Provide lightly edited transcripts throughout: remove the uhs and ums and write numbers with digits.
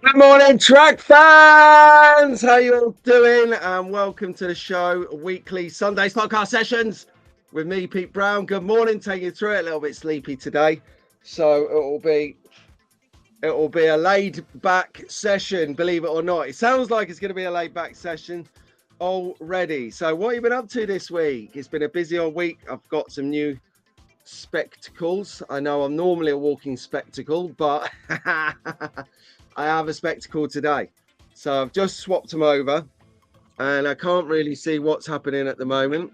Good morning, track fans. How you all doing? And welcome to the show, weekly Sundays podcast sessions with me, Pete Brown. Good morning. Take you through it. A little bit sleepy today, so it'll be a laid back session. Believe it or not, it sounds like it's going to be a laid back session already. So, what have you been up to this week? It's been a busy old week. I've got some new spectacles. I know I'm normally a walking spectacle, but I have a spectacle today. So I've just swapped them over and I can't really see what's happening at the moment.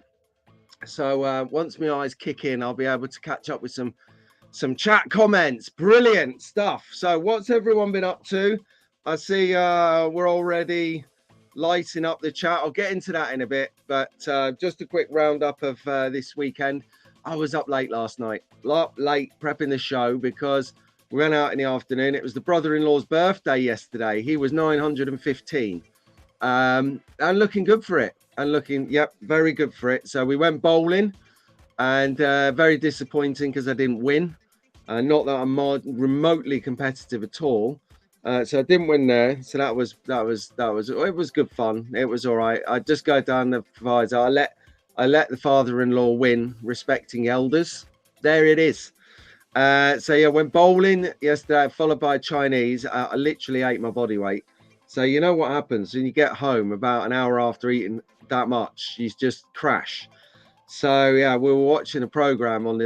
So once my eyes kick in, I'll be able to catch up with some chat comments. Brilliant stuff. So what's everyone been up to? I see we're already lighting up the chat. I'll get into that in a bit, but just a quick roundup of this weekend. I was up late last night, late prepping the show because we went out in the afternoon. It was the brother-in-law's birthday yesterday. He was 915 and looking good for it. And looking, very good for it. So we went bowling and very disappointing because I didn't win. Not that I'm remotely competitive at all. So I didn't win there. So that was it was good fun. It was all right. I just go down the proviso. I let the father-in-law win, respecting elders. There it is. So yeah, went bowling yesterday, followed by Chinese. I literally ate my body weight. So you know what happens when you get home about an hour after eating that much, you just crash. So yeah, we were watching a program on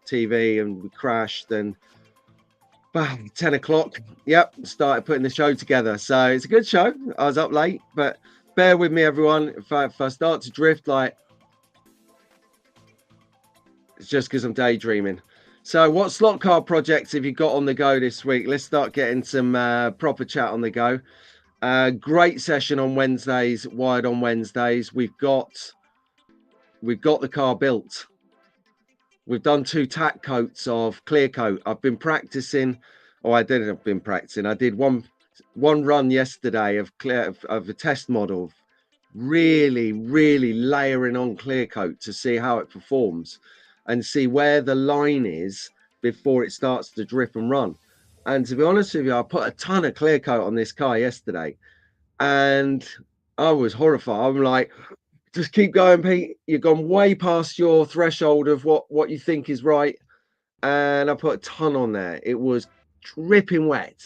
TV and we crashed. And 10 o'clock, started putting the show together. So it's a good show. I was up late, but bear with me, everyone. If I start to drift, it's just because I'm daydreaming. So what slot card projects have you got on the go this week? Let's start getting some proper chat on the go. Great session on Wednesdays, Wired on Wednesdays. We've got the car built. We've done 2 tack coats of clear coat. I've been practicing. I did one run yesterday of a test model, really layering on clear coat to see how it performs and see where the line is before it starts to drip and run. And to be honest with you, I put a ton of clear coat on this car yesterday and I was horrified. I'm like, just keep going, Pete. You've gone way past your threshold of what you think is right. And I put a ton on there. It was dripping wet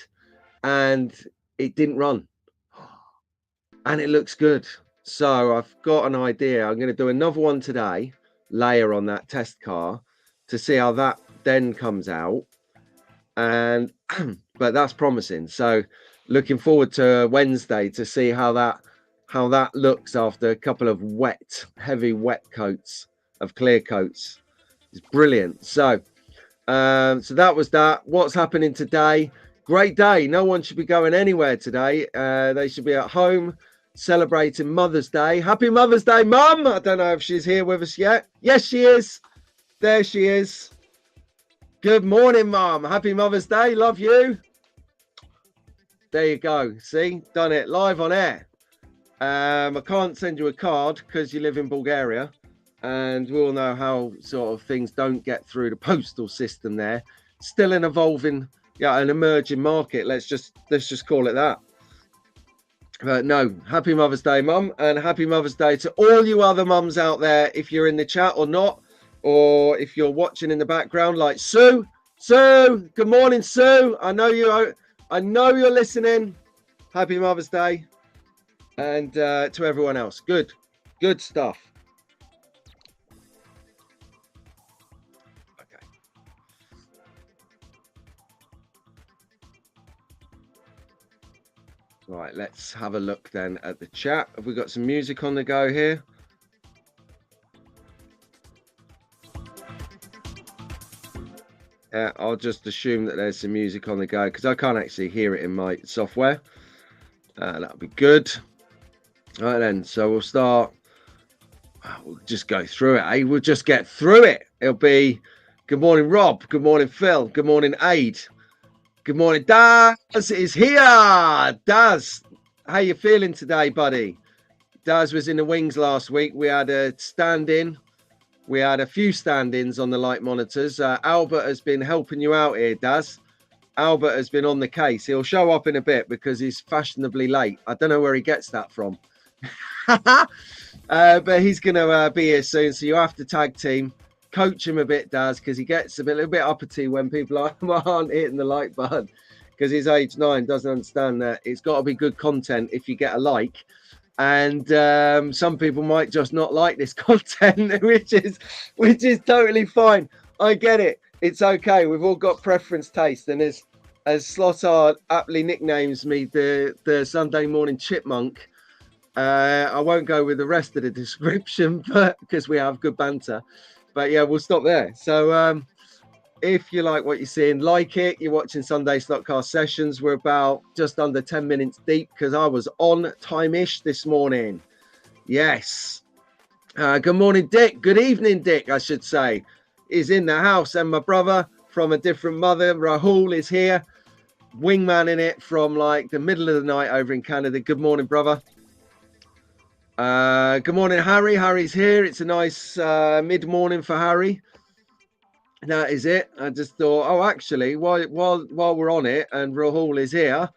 and it didn't run. And it looks good. So I've got an idea. I'm going to do another one today, layer on that test car to see how that then comes out. And but that's promising. So looking forward to Wednesday to see how that looks after a couple of heavy wet coats of clear coats. It's brilliant. So that was that. What's happening today? Great day. No one should be going anywhere today. They should be at home celebrating Mother's Day. Happy Mother's Day, Mum. I don't know if she's here with us yet. Yes, she is. There she is. Good morning, Mum. Happy Mother's Day. Love you. There you go. See, done it live on air. I can't send you a card because you live in Bulgaria, and we all know how sort of things don't get through the postal system there. Still an evolving, an emerging market. Let's just call it that. But no, happy Mother's Day, Mum, and happy Mother's Day to all you other mums out there, if you're in the chat or not, or if you're watching in the background, like Sue. Sue, good morning, Sue. I know you're listening. Happy Mother's Day. And to everyone else, good stuff. Okay. Right, let's have a look then at the chat. Have we got some music on the go here? I'll just assume that there's some music on the go because I can't actually hear it in my software. That'll be good. All right then, so we'll start. We'll just go through it. We'll just get through it. It'll be good morning, Rob. Good morning, Phil. Good morning, Aid. Good morning, Daz is here. Daz, how you feeling today, buddy? Daz was in the wings last week. We had a stand-in. We had a few stand-ins on the light monitors. Albert has been helping you out here, Daz. Albert has been on the case. He'll show up in a bit because he's fashionably late. I don't know where he gets that from. But he's going to be here soon. So you have to tag team. Coach him a bit, Daz, because he gets a little bit uppity when people aren't hitting the like button. Because he's age 9, doesn't understand that it's got to be good content if you get a like. And some people might just not like this content, which is totally fine. I get it. It's okay. We've all got preference, taste, and as Slottard aptly nicknames me, the Sunday morning chipmunk. I won't go with the rest of the description, but because we have good banter. But yeah, we'll stop there. So if you like what you're seeing, like it. You're watching Sunday Slotcast sessions. We're about just under 10 minutes deep because I was on time-ish this morning. Yes. Good morning, Dick. Good evening, Dick, I should say, is in the house. And my brother from a different mother, Rahul, is here. Wingman in it from like the middle of the night over in Canada. Good morning, brother. Good morning, Harry. Harry's here. It's a nice mid-morning for Harry. That is it. I just thought, oh, actually, while we're on it and Rahul is here,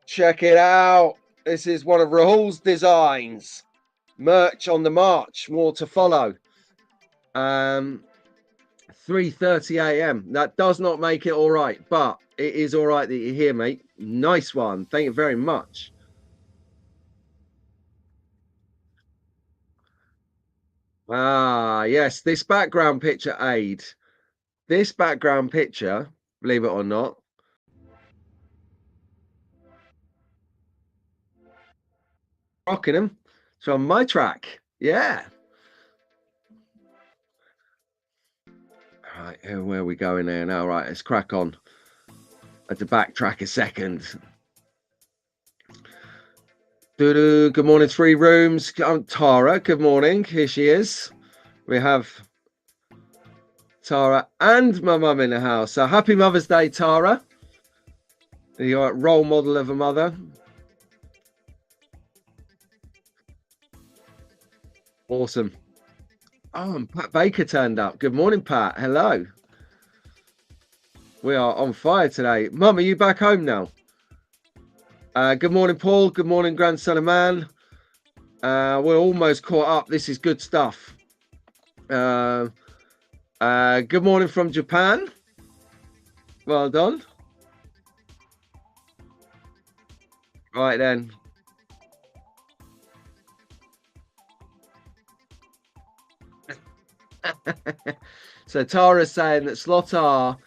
check it out. This is one of Rahul's designs. Merch on the march. More to follow. 3:30 a.m. That does not make it all right, but it is all right that you're here, mate. Nice one. Thank you very much. Ah, yes, this background picture aid. This background picture, believe it or not, Rockingham. So on my track. Yeah. All right, where are we going there now? Right, let's crack on. I had to backtrack a second. Good morning, 3 rooms. I'm Tara. Good morning. Here she is. We have Tara and my mum in the house. So happy Mother's Day, Tara. You're a role model of a mother. Awesome. Oh, and Pat Baker turned up. Good morning, Pat. Hello. We are on fire today. Mum, are you back home now? Good morning, Paul. Good morning, grandson of man. We're almost caught up. This is good stuff. Good morning from Japan. Well done. Right then. So Tara's saying that Slotar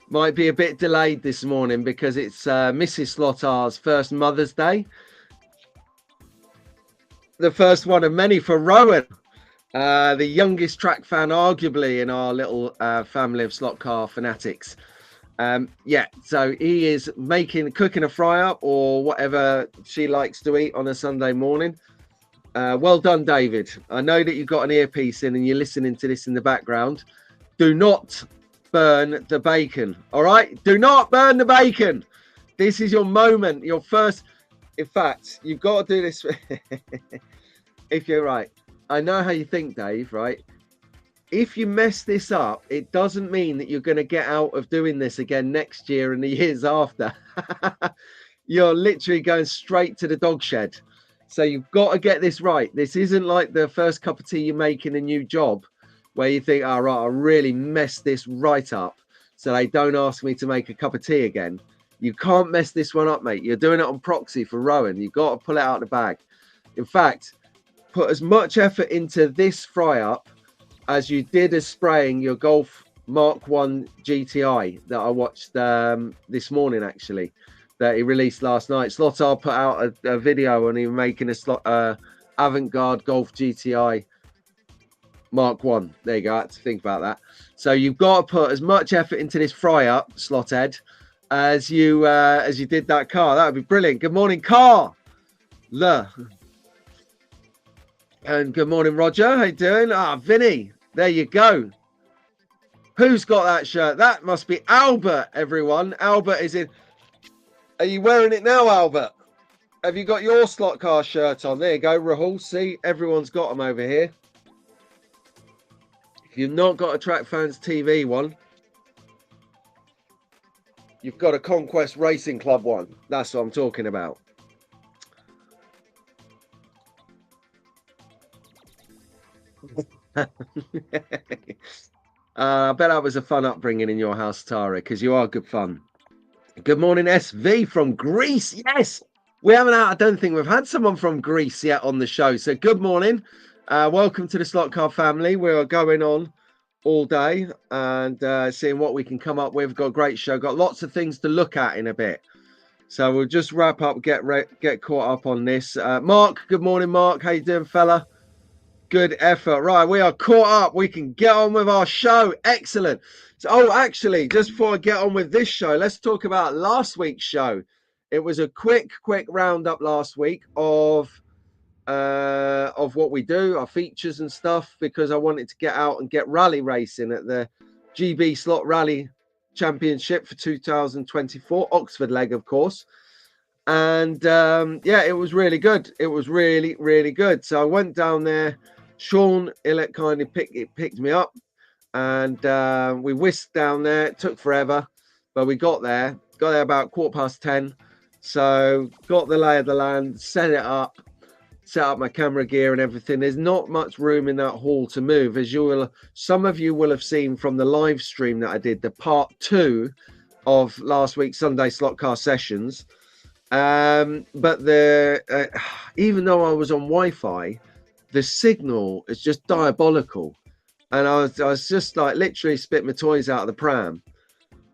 might be a bit delayed this morning because it's Mrs. Slotar's first Mother's Day. The first one of many for Rowan, the youngest track fan arguably in our little family of slot car fanatics. Yeah, so he is cooking a fry up or whatever she likes to eat on a Sunday morning. Well done, David. I know that you've got an earpiece in and you're listening to this in the background. Do not burn the bacon. All right? Do not burn the bacon. This is your moment. Your first. In fact, you've got to do this. If you're right. I know how you think, Dave, right? If you mess this up, it doesn't mean that you're going to get out of doing this again next year and the years after. You're literally going straight to the dog shed. So you've got to get this right. This isn't like the first cup of tea you make in a new job where you think, all right, I really messed this right up. So they don't ask me to make a cup of tea again. You can't mess this one up, mate. You're doing it on proxy for Rowan. You've got to pull it out of the bag. In fact, put as much effort into this fry up as you did as spraying your Golf Mark 1 GTI that I watched this morning, actually, that he released last night. Slotar put out a video on him making a avant-garde Golf GTI Mark 1. There you go. I had to think about that. So you've got to put as much effort into this fry up, Slothead, as you did that car. That would be brilliant. Good morning, Car. And good morning, Roger. How you doing? Vinny. There you go. Who's got that shirt? That must be Albert, everyone. Albert is in. Are you wearing it now, Albert? Have you got your slot car shirt on? There you go, Rahul. See, everyone's got them over here. If you've not got a Track Fans TV one, You've got a Conquest Racing Club one. That's what I'm talking about. I bet that was a fun upbringing in your house, Tara, because you are good fun. Good morning, SV from Greece. Yes, we haven't. I don't think we've had someone from Greece yet on the show. So good morning. Welcome to the Slot Car family. We are going on all day and seeing what we can come up with. Got a great show. Got lots of things to look at in a bit. So we'll just wrap up, get caught up on this. Mark, good morning, Mark. How you doing, fella? Good effort. Right, we are caught up. We can get on with our show. Excellent. So, actually, just before I get on with this show, let's talk about last week's show. It was a quick roundup last week of what we do, our features and stuff, because I wanted to get out and get rally racing at the GB Slot Rally Championship for 2024, Oxford leg, of course. And yeah, it was really good. It was really good. So I went down there. Sean Illett kindly picked me up, and we whisked down there. It took forever, but we got there about 10:15. So got the lay of the land, set up my camera gear and everything. There's not much room in that hall to move, as some of you will have seen from the live stream that I did, the part 2 of last week's Sunday Slot Car sessions. But even though I was on Wi-Fi, the signal is just diabolical, and I was just like literally spit my toys out of the pram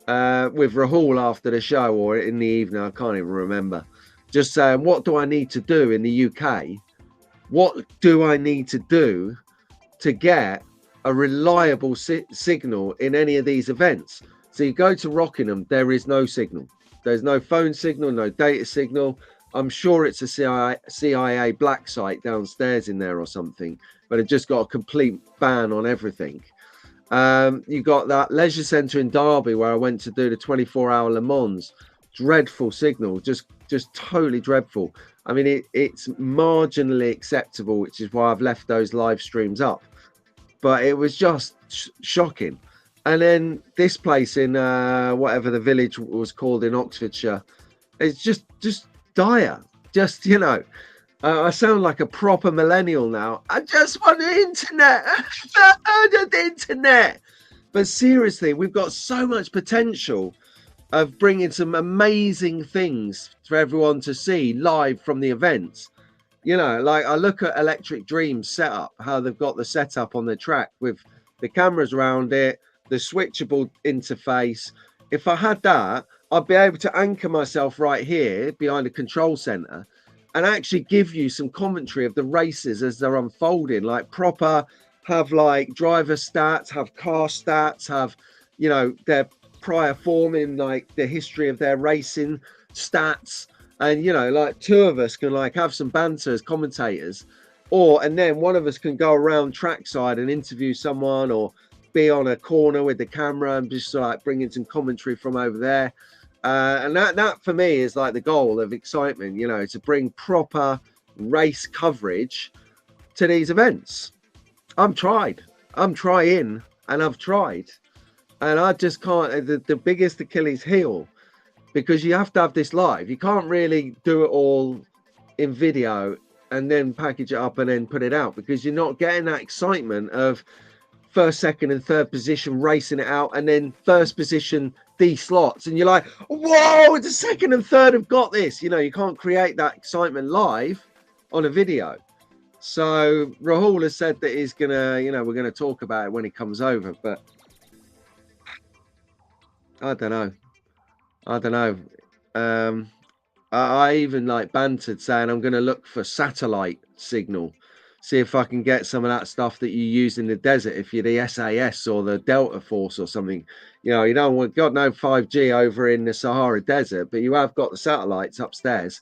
with Rahul after the show, or in the evening, I can't even remember, just saying, what do I need to do in the UK? What do I need to do to get a reliable signal in any of these events? So you go to Rockingham, there is no signal. There's no phone signal, no data signal. I'm sure it's a CIA black site downstairs in there or something, but it just got a complete ban on everything. You got that leisure centre in Derby where I went to do the 24-hour Le Mans. Dreadful signal, just totally dreadful. I mean, it's marginally acceptable, which is why I've left those live streams up. But it was just shocking. And then this place in whatever the village was called in Oxfordshire, it's just dire. Just, I sound like a proper millennial now. I just want the internet. I want the internet. But seriously, we've got so much potential of bringing some amazing things for everyone to see live from the events. Like I look at Electric Dreams setup, how they've got the setup on the track with the cameras around it, the switchable interface. If I had that, I'd be able to anchor myself right here behind the control center and actually give you some commentary of the races as they're unfolding, like proper, have like driver stats, have car stats, have, their prior form in like the history of their racing stats. And, like two of us can like have some banter as commentators, and then one of us can go around trackside and interview someone, or be on a corner with the camera and just like bringing some commentary from over there. And that for me is like the goal of excitement, to bring proper race coverage to these events. I'm trying, and I've tried, and I just can't. The biggest Achilles heel, because you have to have this live. You can't really do it all in video and then package it up and then put it out, because you're not getting that excitement of first, second, and third position racing it out, and then first position these slots, and you're like, whoa, the second and third have got this. You can't create that excitement live on a video. So Rahul has said that he's gonna, we're gonna talk about it when he comes over, but I don't know. I even like bantered saying I'm gonna look for satellite signal, see if I can get some of that stuff that you use in the desert if you're the SAS or the Delta Force or something. You don't want, got no 5G over in the Sahara Desert, but you have got the satellites upstairs.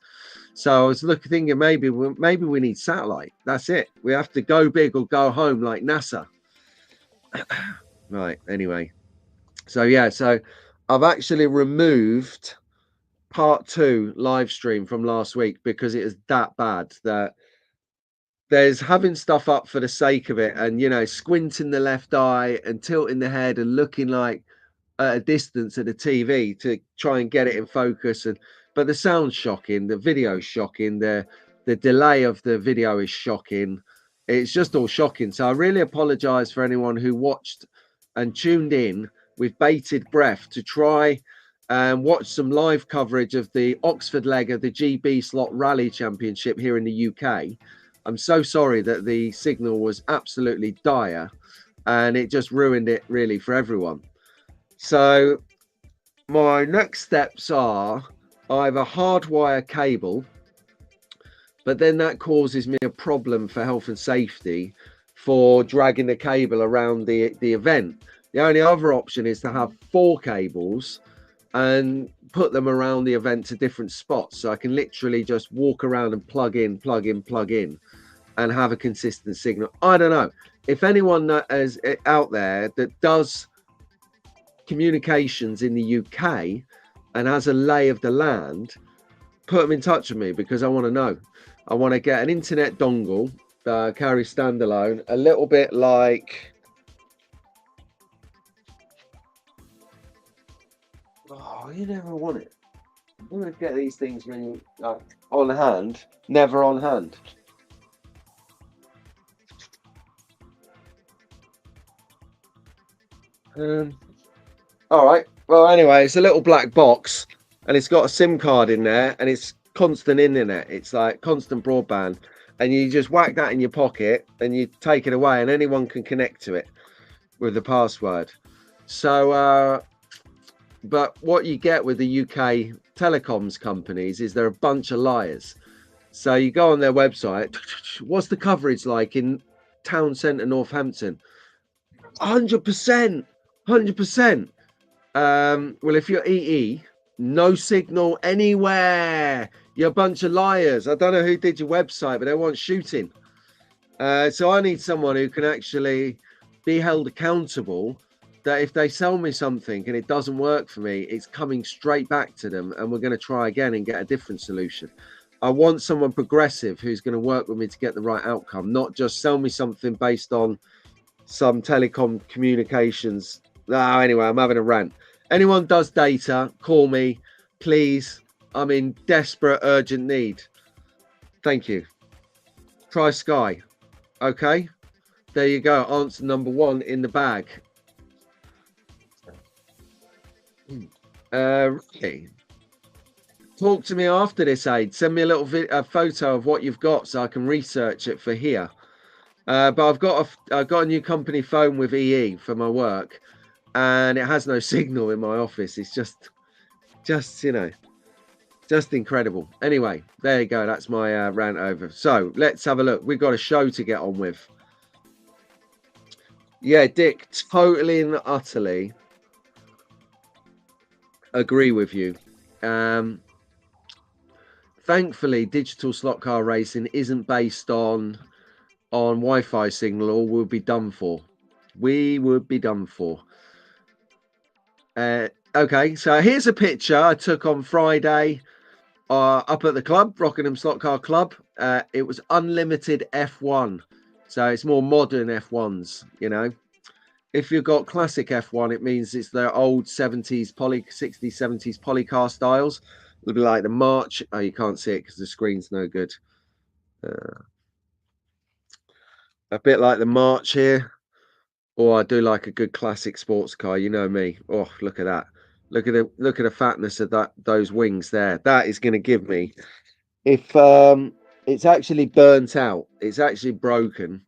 So I was thinking maybe we need satellite. That's it. We have to go big or go home, like NASA. Right. Anyway, so yeah, so I've actually removed part 2 live stream from last week because it is that bad that there's having stuff up for the sake of it, and squinting the left eye and tilting the head and looking like at a distance at the TV to try and get it in focus. But the sound's shocking, the video's shocking, the delay of the video is shocking. It's just all shocking. So I really apologize for anyone who watched and tuned in with bated breath to try and watch some live coverage of the Oxford leg of the GB Slot Rally Championship here in the UK. I'm so sorry that the signal was absolutely dire and it just ruined it really for everyone. So my next steps are either hardwire cable, but then that causes me a problem for health and safety for dragging the cable around the event. The only other option is to have 4 cables and put them around the event to different spots, so I can literally just walk around and plug in and have a consistent signal. I don't know if anyone that is out there that does communications in the UK and has a lay of the land, put them in touch with me, because I want to know. I want to get an internet dongle, carry standalone, a little bit like, oh, you never want it. You want to get these things when you on hand, never on hand. All right. Well, anyway, it's a little black box, and it's got a SIM card in there, and it's constant internet. It's like constant broadband, and you just whack that in your pocket, and you take it away, and anyone can connect to it with the password. So, but what you get with the UK telecoms companies is they're a bunch of liars. So you go on their website. What's the coverage like in town centre Northampton? 100%. 100%. Well, if you're EE, no signal anywhere. You're a bunch of liars. I don't know who did your website, but they want shooting. So I need someone who can actually be held accountable, that if they sell me something and it doesn't work for me, it's coming straight back to them, and we're going to try again and get a different solution. I want someone progressive who's going to work with me to get the right outcome, not just sell me something based on some telecom communications. Oh, anyway, I'm having a rant. Anyone does data, call me, please. I'm in desperate, urgent need. Thank you. Try Sky. Okay. There you go. Answer number 1 in the bag. Really? Talk to me after this, Aid. Send me a little photo of what you've got so I can research it for here. But I've got a new company phone with EE for my work, and it has no signal in my office. It's just you know, just incredible. Anyway, there you go. That's my rant over. So let's have a look. We've got a show to get on with. Yeah, Dick, totally and utterly agree with you. Thankfully, digital slot car racing isn't based on Wi-Fi signal, or we'll be done for. We would be done for. Okay, so here's a picture I took on Friday up at the club, Rockingham Slot Car Club. It was unlimited F1, so it's more modern F1s, you know. If you've got classic F1, it means it's their old 60s, 70s polycar styles. It'll be like the March. Oh, you can't see it because the screen's no good. A bit like the March here. Or I do like a good classic sports car. You know me. Oh, look at that. Look at the fatness of those wings there. That is going to give me, if it's actually burnt out, it's actually broken.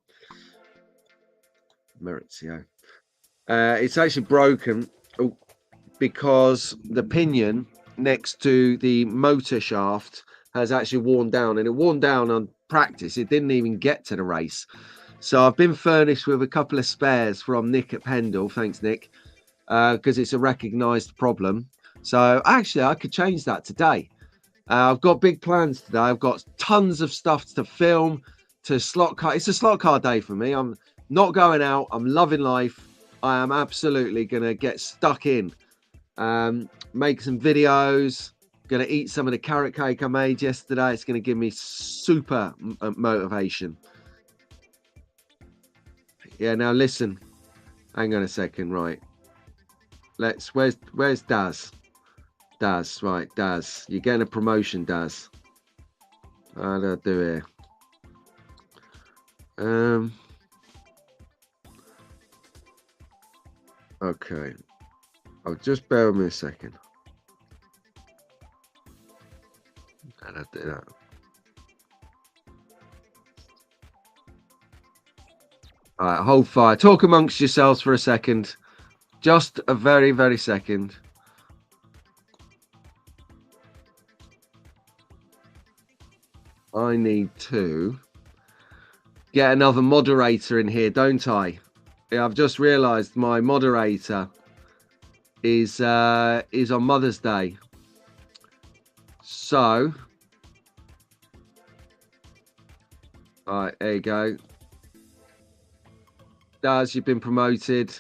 Maurizio. It's actually broken because the pinion next to the motor shaft has actually worn down, and it worn down on practice. It didn't even get to the race. So I've been furnished with a couple of spares from Nick at Pendle. Thanks, Nick, because it's a recognised problem. So actually, I could change that today. I've got big plans today. I've got tons of stuff to film, to slot car. It's a slot car day for me. I'm not going out. I'm loving life. I am absolutely going to get stuck in, make some videos. Going to eat some of the carrot cake I made yesterday. It's going to give me super motivation. Yeah, now listen. Hang on a second, right. Where's Daz? Daz, right, Daz. You're getting a promotion, Daz. How do I do here? Okay. Oh, just bear with me a second. How do I do that? All right, hold fire. Talk amongst yourselves for a second. Just a very, very second. I need to get another moderator in here, don't I? Yeah, I've just realised my moderator is on Mother's Day. So, all right, there you go. Daz, you've been promoted.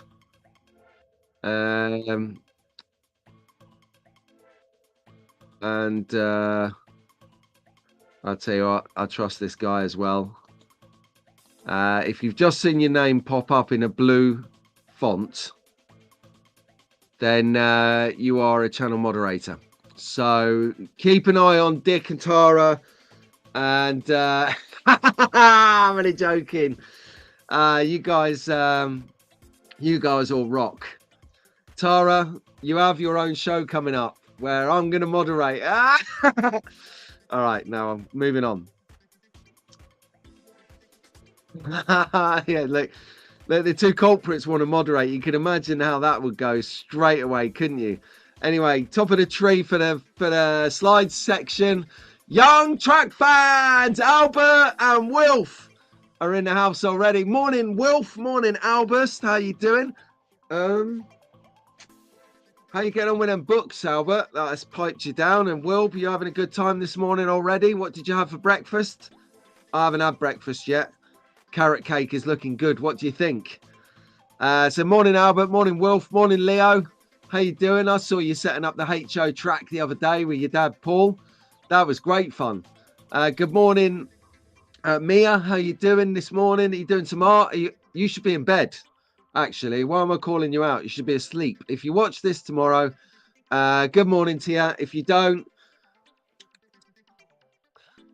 And I'll tell you what, I trust this guy as well. If you've just seen your name pop up in a blue font, then you are a channel moderator. So keep an eye on Dick and Tara. And I'm only joking. You guys all rock. Tara, you have your own show coming up where I'm going to moderate. All right, now I'm moving on. Yeah, look, the two culprits want to moderate. You can imagine how that would go straight away, couldn't you? Anyway, top of the tree for the slides section. Young track fans, Albert and Wilf are in the house already. Morning, Wilf. Morning, Albert. How you doing? How you getting on with them books, Albert? That's piped you down. And Wilf, you having a good time this morning already? What did you have for breakfast? I haven't had breakfast yet. Carrot cake is looking good. What do you think? So morning, Albert. Morning, Wilf. Morning, Leo. How you doing? I saw you setting up the HO track the other day with your dad, Paul. That was great fun. Good morning, Mia. How you doing this morning? Are you doing some art? You should be in bed, actually. Why am I calling you out? You should be asleep. If you watch this tomorrow, good morning to you. If you don't,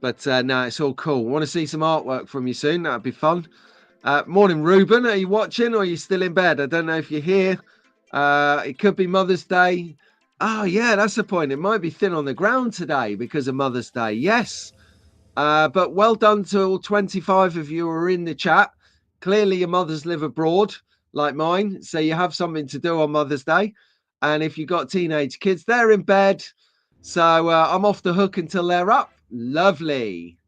but no, it's all cool. Want to see some artwork from you soon? That'd be fun. Morning, Ruben. Are you watching or are you still in bed? I don't know if you're here. It could be Mother's Day. Oh, yeah, that's the point. It might be thin on the ground today because of Mother's Day. Yes. But well done to all 25 of you who are in the chat. Clearly, your mothers live abroad like mine. So you have something to do on Mother's Day. And if you've got teenage kids, they're in bed. So I'm off the hook until they're up. Lovely.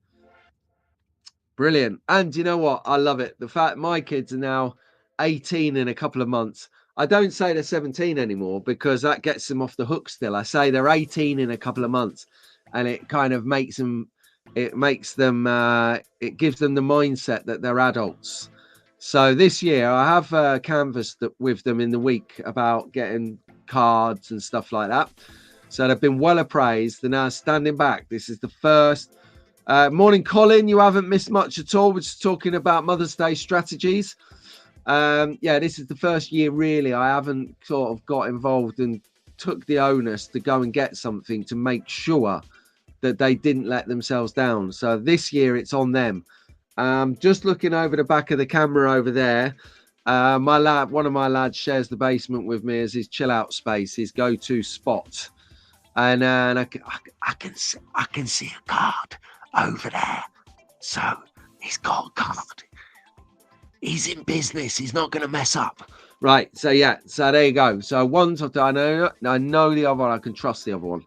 Brilliant. And you know what? I love it. The fact my kids are now 18 in a couple of months. I don't say they're 17 anymore because that gets them off the hook still. I say they're 18 in a couple of months and it kind of makes them, it gives them the mindset that they're adults. So this year I have canvassed with them in the week about getting cards and stuff like that. So they've been well appraised. They're now standing back. This is the first. Morning, Colin. You haven't missed much at all. We're just talking about Mother's Day strategies. Yeah, this is the first year really I haven't sort of got involved and took the onus to go and get something to make sure that they didn't let themselves down. So this year it's on them. Just looking over the back of the camera over there. My lad, one of my lads shares the basement with me as his chill out space, his go-to spot. And I can see a card over there. So he's got a card. He's in business. He's not going to mess up. Right. So, yeah. So, there you go. So, one's I know the other one. I can trust the other one.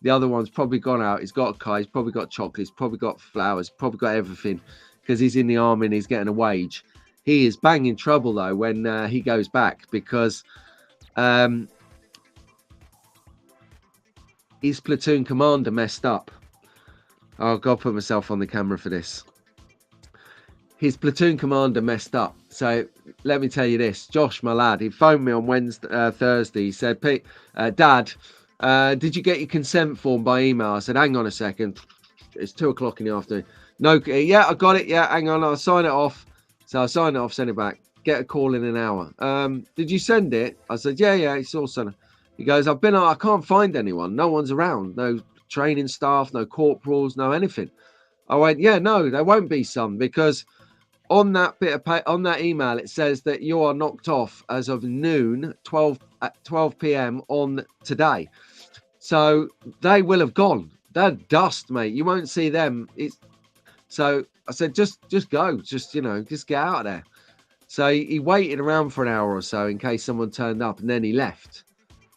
The other one's probably gone out. He's got a car. He's probably got chocolates. Probably got flowers. Probably got everything because he's in the army and he's getting a wage. He is banging trouble, though, when he goes back because his platoon commander messed up. Oh, I've got to put myself on the camera for this. His platoon commander messed up. So let me tell you this. Josh, my lad, he phoned me on Thursday. He said, Pete, Dad, did you get your consent form by email? I said, hang on a second. It's 2:00 in the afternoon. No, yeah, I got it. Yeah, hang on. I'll sign it off. So I signed it off, sent it back. get a call in an hour. Did you send it? I said, yeah, it's all sent. He goes, I can't find anyone. No one's around. No training staff, no corporals, no anything. I went, yeah, no, there won't be some, because on that on that email, it says that you are knocked off as of noon, 12 p.m. on today. So they will have gone. They're dust, mate. You won't see them. So I said, just go, just get out of there. So he waited around for an hour or so in case someone turned up, and then he left.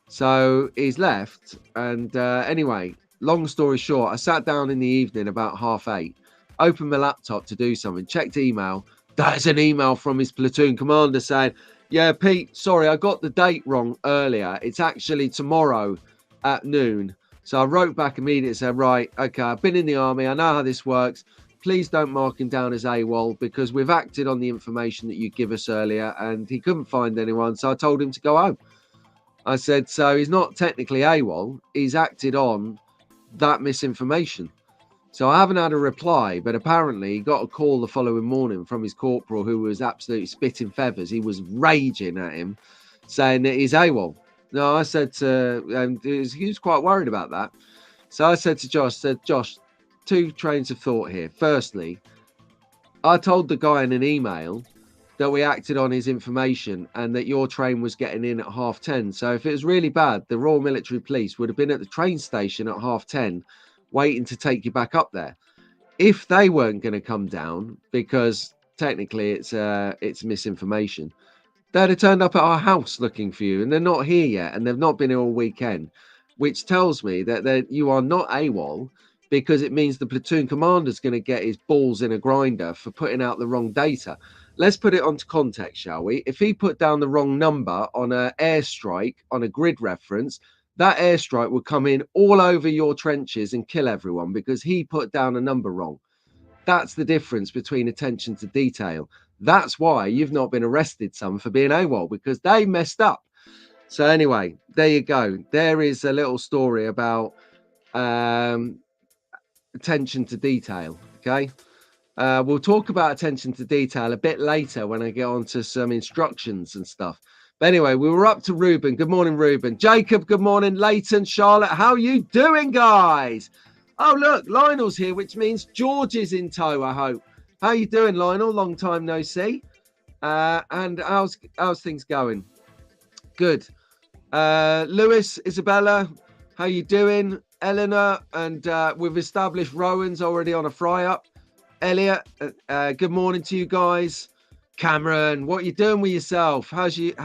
So he's left. And anyway, long story short, I sat down in the evening about 8:30, opened my laptop to do something, checked email. There's an email from his platoon commander saying, yeah, Pete, sorry, I got the date wrong earlier. It's actually tomorrow at noon. So I wrote back immediately and said, right, okay, I've been in the army. I know how this works. Please don't mark him down as AWOL, because we've acted on the information that you give us earlier, and he couldn't find anyone. So I told him to go home. I said, so he's not technically AWOL. He's acted on that misinformation. So I haven't had a reply, but apparently he got a call the following morning from his corporal, who was absolutely spitting feathers. He was raging at him, saying that he's AWOL. No, I said to, he was quite worried about that. So I said to Josh, two trains of thought here. Firstly, I told the guy in an email that we acted on his information and that your train was getting in at 10:30. So if it was really bad, the Royal Military Police would have been at the train station at 10:30 waiting to take you back up there. If they weren't going to come down, because technically it's misinformation, they'd have turned up at our house looking for you, and they're not here yet, and they've not been here all weekend, which tells me that you are not AWOL, because it means the platoon commander's going to get his balls in a grinder for putting out the wrong data. Let's put it onto context, shall we? If he put down the wrong number on an airstrike, on a grid reference, that airstrike would come in all over your trenches and kill everyone because he put down a number wrong. That's the difference between attention to detail. That's why you've not been arrested, some, for being AWOL, because they messed up. So anyway, there you go. There is a little story about attention to detail. Okay. We'll talk about attention to detail a bit later when I get on to some instructions and stuff. But anyway, we were up to Ruben. Good morning, Ruben. Jacob, good morning. Leighton, Charlotte, how you doing, guys? Oh, look, Lionel's here, which means George is in tow, I hope. How you doing, Lionel? Long time no see. And how's things going? Good. Lewis, Isabella, how you doing? Eleanor, and we've established Rowan's already on a fry-up. Elliot, good morning to you guys. Cameron, what are you doing with yourself? How's your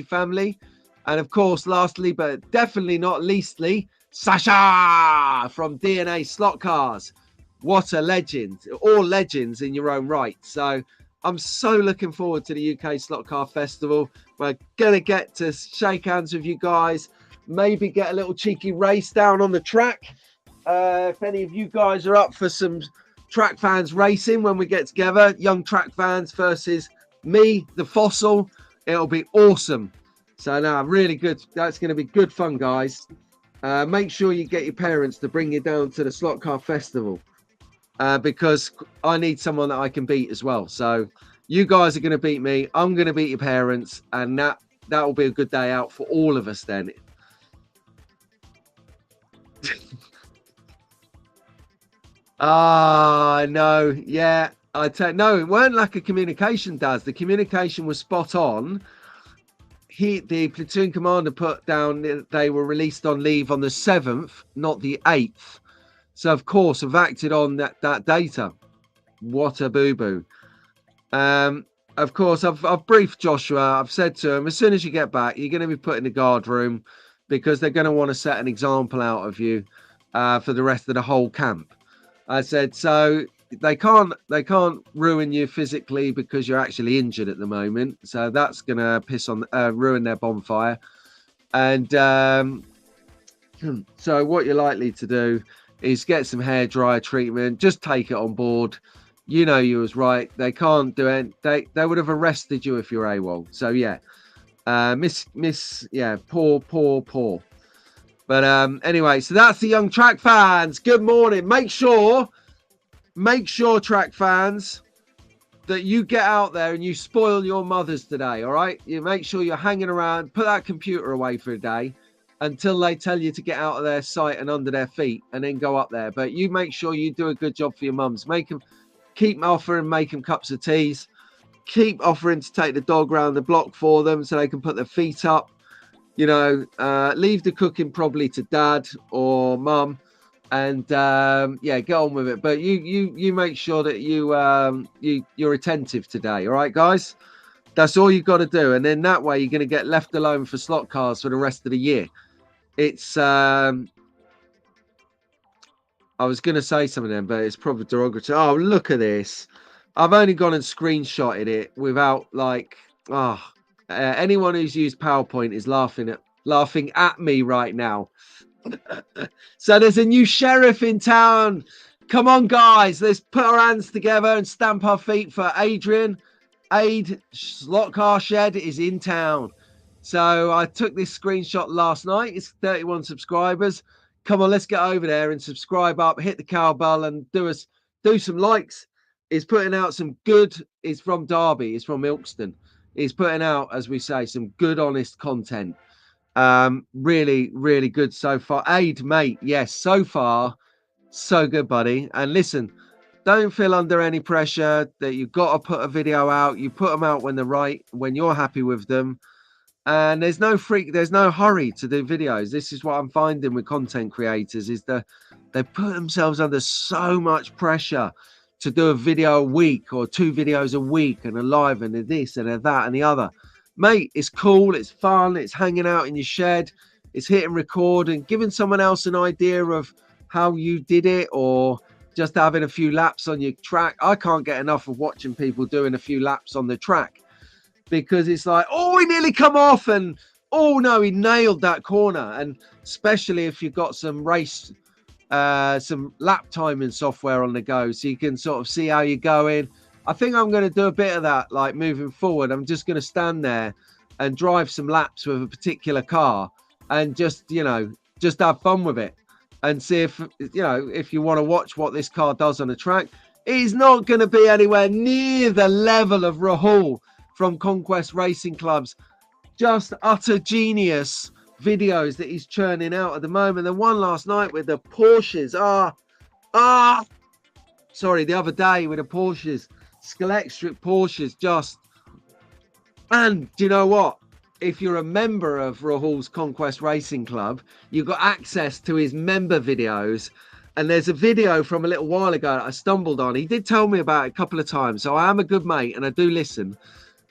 family? And of course, lastly, but definitely not leastly, Sasha from DNA Slot Cars. What a legend. All legends in your own right. So I'm so looking forward to the UK Slot Car Festival. We're going to get to shake hands with you guys. Maybe get a little cheeky race down on the track. If any of you guys are up for some track fans racing when we get together, young track fans versus me, the fossil, it'll be awesome. So now, really good. That's going to be good fun, guys. Make sure you get your parents to bring you down to the Slot Car Festival, because I need someone that I can beat as well. So you guys are going to beat me. I'm going to beat your parents, and that will be a good day out for all of us then. No, yeah, no, it weren't lack of communication, Daz. The communication was spot on. The platoon commander put down that they were released on leave on the 7th, not the 8th. So of course I've acted on that data. What a boo-boo. Of course I've briefed Joshua. I've said to him, as soon as you get back, you're going to be put in the guard room, because they're going to want to set an example out of you for the rest of the whole camp. I said, so they can't ruin you physically because you're actually injured at the moment. So that's going to ruin their bonfire. And so what you're likely to do is get some hairdryer treatment. Just take it on board. You know you was right. They can't do it. They would have arrested you if you're AWOL. So yeah, poor. But anyway, so that's the young track fans. Good morning. Make sure track fans, that you get out there and you spoil your mothers today, all right? You make sure you're hanging around, put that computer away for a day until they tell you to get out of their sight and under their feet, and then go up there. But you make sure you do a good job for your mums. Make them, keep offering, make them cups of teas. Keep offering to take the dog around the block for them so they can put their feet up. You know, leave the cooking probably to dad or mum, and yeah, get on with it. But you make sure that you're attentive today. All right, guys. That's all you've got to do, and then that way you're going to get left alone for slot cars for the rest of the year. It's I was going to say something then, but it's probably derogatory. Oh, look at this. I've only gone and screenshotted it without like, anyone who's used PowerPoint is laughing at me right now. So there's a new sheriff in town. Come on, guys, let's put our hands together and stamp our feet for Adrian. Slot Car Shed is in town. So I took this screenshot last night. It's 31 subscribers. Come on, let's get over there and subscribe up, hit the cowbell, and do some likes. He's putting out some good. He's from Derby. He's from Ilkeston. He's putting out, as we say, some good, honest content. Really, really good so far. Aid, mate. Yes, so far, so good, buddy. And listen, don't feel under any pressure that you've got to put a video out. You put them out when they're right, when you're happy with them. And there's no hurry to do videos. This is what I'm finding with content creators, is that they put themselves under so much pressure to do a video a week or 2 videos a week and a live and a this and a that and the other. Mate, it's cool, it's fun, it's hanging out in your shed, it's hitting record and giving someone else an idea of how you did it, or just having a few laps on your track. I can't get enough of watching people doing a few laps on the track, because it's like, oh, he nearly come off, and oh no, he nailed that corner. And especially if you've got some lap timing software on the go, so you can sort of see how you're going. I think I'm going to do a bit of that, like moving forward. I'm just going to stand there and drive some laps with a particular car and just have fun with it, and see if you want to watch what this car does on the track. He's not going to be anywhere near the level of Rahul from Conquest Racing Club's just utter genius videos that he's churning out at the moment. The one last night with the Porsches, the other day with the Porsches, Scalextric Porsches, and do you know what? If you're a member of Rahul's Conquest Racing Club, you've got access to his member videos. And there's a video from a little while ago that I stumbled on. He did tell me about it a couple of times, so I am a good mate and I do listen.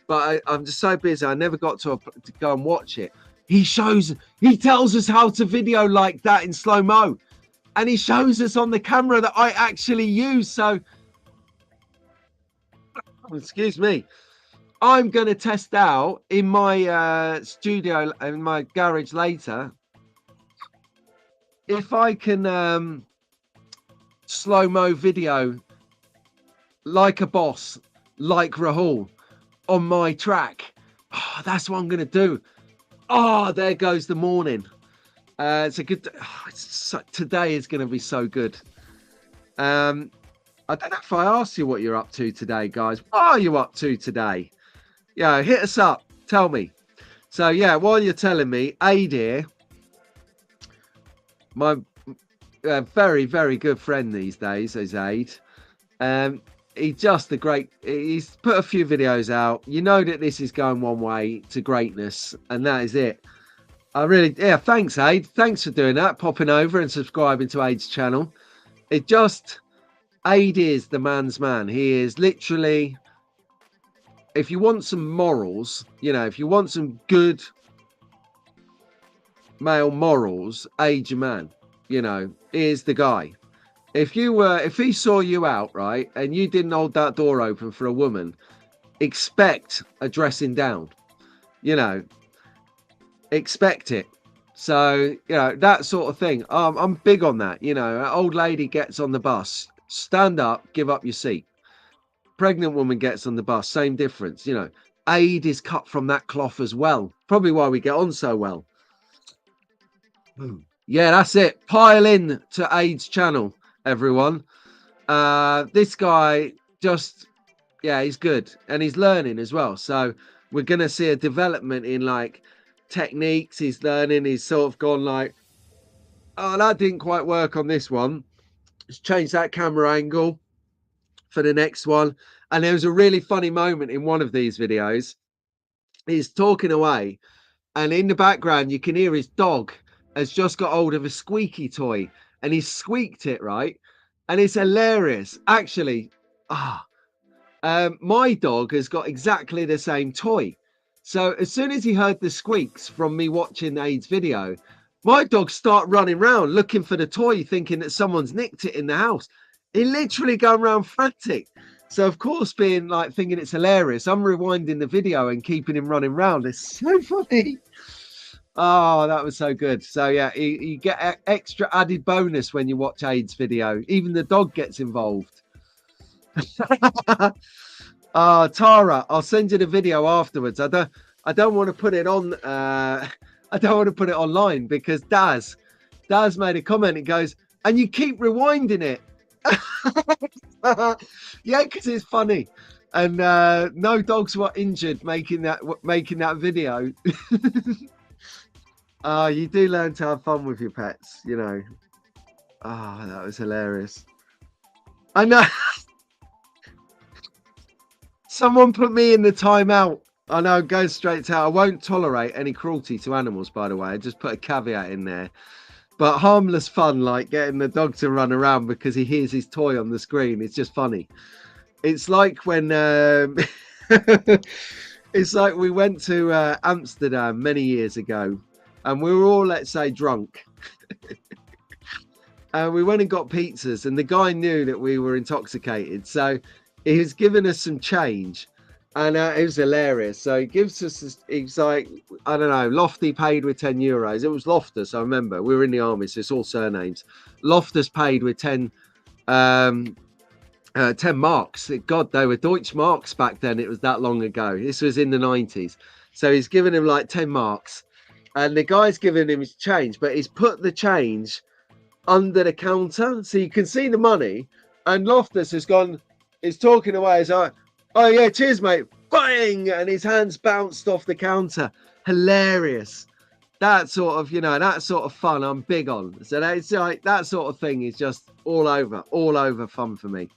But I'm just so busy, I never got to go and watch it. He tells us how to video like that in slow-mo. And he shows us on the camera that I actually use. So, excuse me, I'm going to test out in my studio, in my garage later, if I can slow-mo video like a boss, like Rahul, on my track. Oh, that's what I'm going to do. Oh, there goes the morning. It's a good today is going to be so good. I don't know if I asked you what you're up to today, guys. What are you up to today? Yeah, hit us up. Tell me. So yeah, while you're telling me, Aid here, my very, very good friend these days is Aid. He's just he's put a few videos out. You know that this is going one way to greatness, and that is it. Thanks, Aid. Thanks for doing that, popping over and subscribing to Aid's channel. Aid is the man's man. He is literally, if you want some morals, if you want some good male morals, Aid's your man. He is the guy. If he saw you out, right, and you didn't hold that door open for a woman, expect a dressing down. Expect it. So, that sort of thing. I'm big on that. An old lady gets on the bus, stand up, give up your seat. Pregnant woman gets on the bus, same difference. Aid is cut from that cloth as well. Probably why we get on so well. Yeah, that's it. Pile in to Aid's channel, everyone. This guy just Yeah, he's good, and he's learning as well. So we're gonna see a development in like techniques. He's learning. He's sort of gone like, oh, that didn't quite work on this one. Let's change that camera angle for the next one. And there was a really funny moment in one of these videos. He's talking away, and in the background you can hear his dog has just got hold of a squeaky toy, and he squeaked it, right? And it's hilarious actually. My dog has got exactly the same toy. So as soon as he heard the squeaks from me watching Aid's video, my dog start running around looking for the toy, thinking that someone's nicked it in the house. He literally going around frantic. So of course, being like thinking it's hilarious, I'm rewinding the video and keeping him running around. It's so funny. Oh, that was so good. So yeah, you get extra added bonus when you watch Aid's video. Even the dog gets involved. Tara, I'll send you the video afterwards. I don't want to put it on I don't want to put it online because Daz made a comment. It goes, and you keep rewinding it. Yeah, because it's funny. And no dogs were injured making that video. You do learn to have fun with your pets, you know. That was hilarious. I know. Someone put me in the timeout. I know, go straight to. I won't tolerate any cruelty to animals, by the way. I just put a caveat in there. But harmless fun, like getting the dog to run around because he hears his toy on the screen. It's just funny. It's like when it's like we went to Amsterdam many years ago, and we were all, let's say, drunk. We went and got pizzas, and the guy knew that we were intoxicated, so he was giving us some change, and it was hilarious. So he gives us this, he's like, I don't know, Lofty paid with €10. It was Loftus, I remember. We were in the army, so it's all surnames. Loftus paid with 10 marks. God, they were Deutsche marks back then. It was that long ago. This was in the 90s. So he's giving him like 10 marks, and the guy's giving him his change, but he's put the change under the counter, so you can see the money. And Loftus has gone, is talking away. He's like, oh yeah, cheers, mate. Bang! And his hands bounced off the counter. Hilarious. That sort of, that sort of fun I'm big on. So that's like, that sort of thing is just all over fun for me.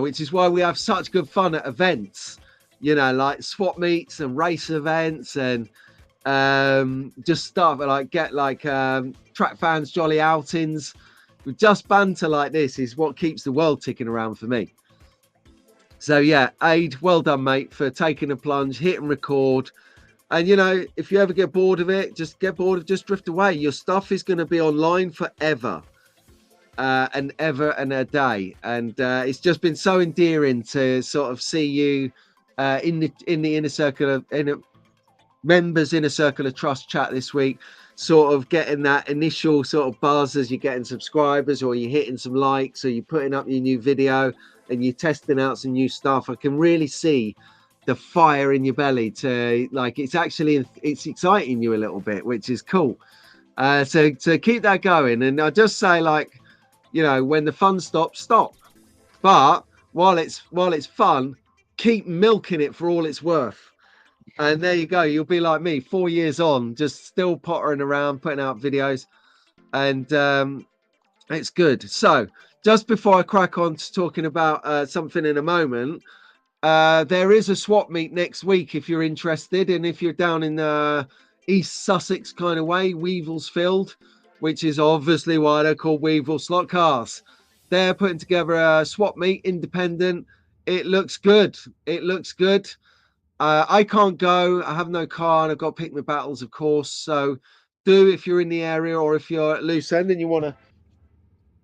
Which is why we have such good fun at events, like swap meets and race events and just stuff like track fans jolly outings. Just banter like this is what keeps the world ticking around for me. So yeah, Aid, well done, mate, for taking a plunge, hit and record. And if you ever get bored of it, just drift away. Your stuff is going to be online forever and ever and a day. And it's just been so endearing to sort of see you in the inner circle of members in a circle of trust chat this week, sort of getting that initial sort of buzz as you're getting subscribers, or you're hitting some likes, or you're putting up your new video and you're testing out some new stuff. I can really see the fire in your belly to like, it's exciting you a little bit, which is cool. So keep that going. And I just say, like, when the fun stops, stop. But while it's fun, keep milking it for all it's worth. And there you go. You'll be like me, 4 years on, just still pottering around, putting out videos. And it's good. So just before I crack on to talking about something in a moment, there is a swap meet next week if you're interested. And if you're down in East Sussex kind of way, Weevelsfield, which is obviously why they're called Weevil Slot Cars. They're putting together a swap meet, independent. It looks good. I can't go. I have no car, and I've got to pick my battles, of course. So if you're in the area, or if you're at loose end and you want to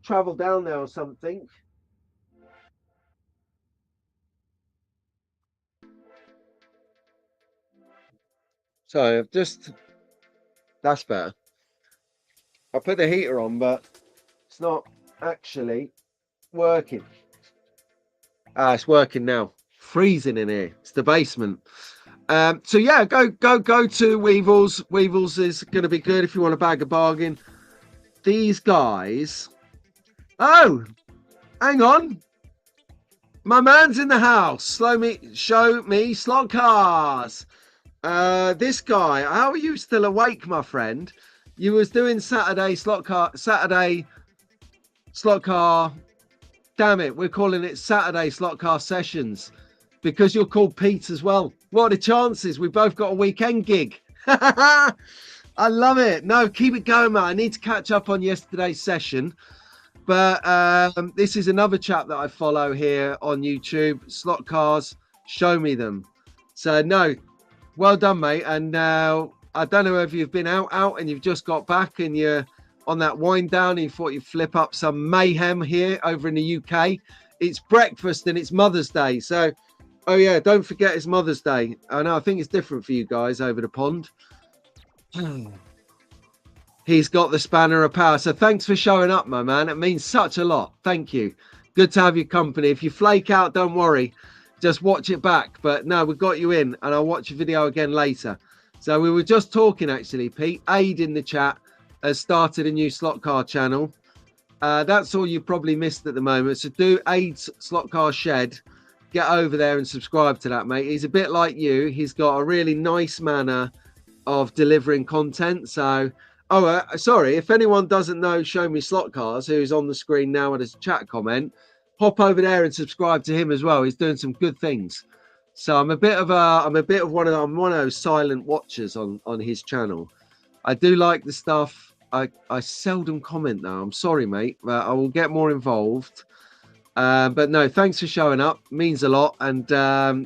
travel down there or something. So that's better. I put the heater on, but it's not actually working. It's working now. Freezing in here. It's the basement. So yeah, go to Weevils. Weevils is going to be good if you want to bag a bargain. These guys. Oh, hang on. My man's in the house. Show me slot cars. This guy, how are you still awake, my friend? You was doing Saturday slot car. Damn it, we're calling it Saturday slot car sessions because you're called Pete as well. What are the chances? We both got a weekend gig. I love it. No, keep it going, man. I need to catch up on yesterday's session. But this is another chap that I follow here on YouTube. Slot cars, show me them. So no, well done, mate. And I don't know if you've been out and you've just got back and you're on that wind down and you thought you'd flip up some mayhem here over in the UK. It's breakfast and it's Mother's Day. So, oh yeah, don't forget it's Mother's Day. I know, I think it's different for you guys over the pond. He's got the spanner of power. So thanks for showing up, my man. It means such a lot. Thank you. Good to have your company. If you flake out, don't worry. Just watch it back. But no, we got you in and I'll watch your video again later. So we were just talking, actually, Pete. Aid in the chat has started a new slot car channel. That's all you probably missed at the moment. So do Aid's Slot Car Shed. Get over there and subscribe to that, mate. He's a bit like you. He's got a really nice manner of delivering content. So, sorry, if anyone doesn't know Show Me Slot Cars, who's on the screen now with his chat comment, hop over there and subscribe to him as well. He's doing some good things. So I'm one of those silent watchers on his channel. I do like the stuff. I seldom comment though. I'm sorry, mate, but I will get more involved. But no, thanks for showing up. Means a lot. And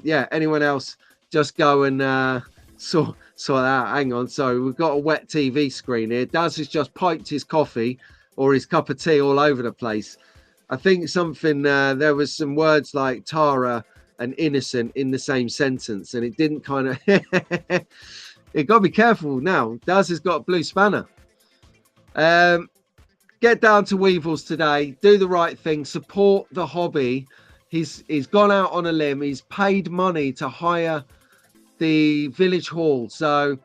yeah, anyone else, just go and sort that out. Hang on. So we've got a wet TV screen here. Daz has just piped his coffee or his cup of tea all over the place. I think something, there was some words like Tara and innocent in the same sentence, and it didn't kind of... You got to be careful now. Daz has got a blue spanner. Get down to Weevils today. Do the right thing. Support the hobby. He's gone out on a limb. He's paid money to hire the village hall. So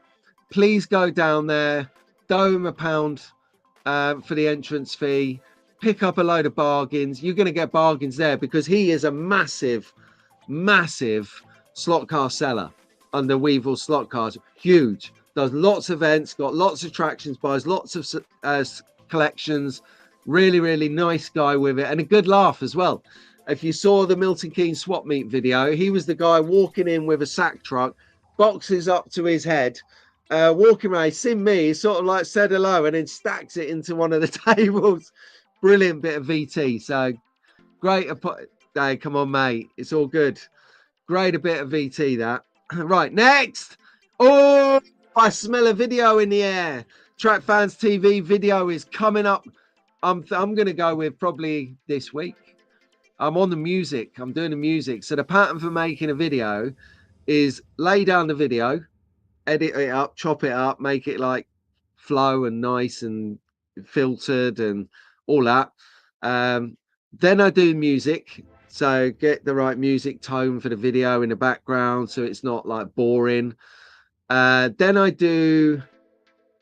please go down there. Throw him £1 for the entrance fee. Pick up a load of bargains. You're going to get bargains there because he is a massive slot car seller under Weevil Slot Cars. Huge. Does lots of events, got lots of attractions, buys lots of collections. Really nice guy with it and a good laugh as well. If you saw the Milton Keynes swap meet video, he was the guy walking in with a sack truck, boxes up to his head, walking around. He's seen me, he sort of like said hello and then stacks it into one of the tables. Brilliant bit of VT. So great. Hey, come on, mate. It's all good. Great a bit of VT that. Right, next. Oh, I smell a video in the air. Track Fans TV video is coming up. I'm going to go with probably this week. I'm on the music. I'm doing the music. So the pattern for making a video is lay down the video, edit it up, chop it up, make it like flow and nice and filtered and all that. Then I do music. So get the right music tone for the video in the background so it's not like boring. Then I do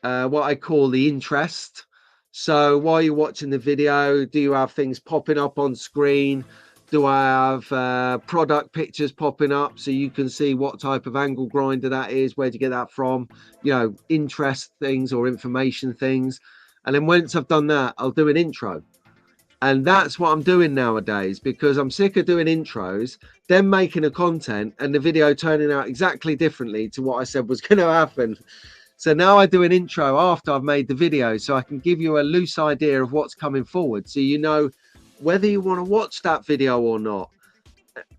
what I call the interest. So while you're watching the video, do you have things popping up on screen? Do I have product pictures popping up so you can see what type of angle grinder that is? Where'd you get that from? You know, interest things or information things. And then once I've done that, I'll do an intro. And that's what I'm doing nowadays because I'm sick of doing intros, then making a content and the video turning out exactly differently to what I said was going to happen. So now I do an intro after I've made the video so I can give you a loose idea of what's coming forward. So you know whether you want to watch that video or not.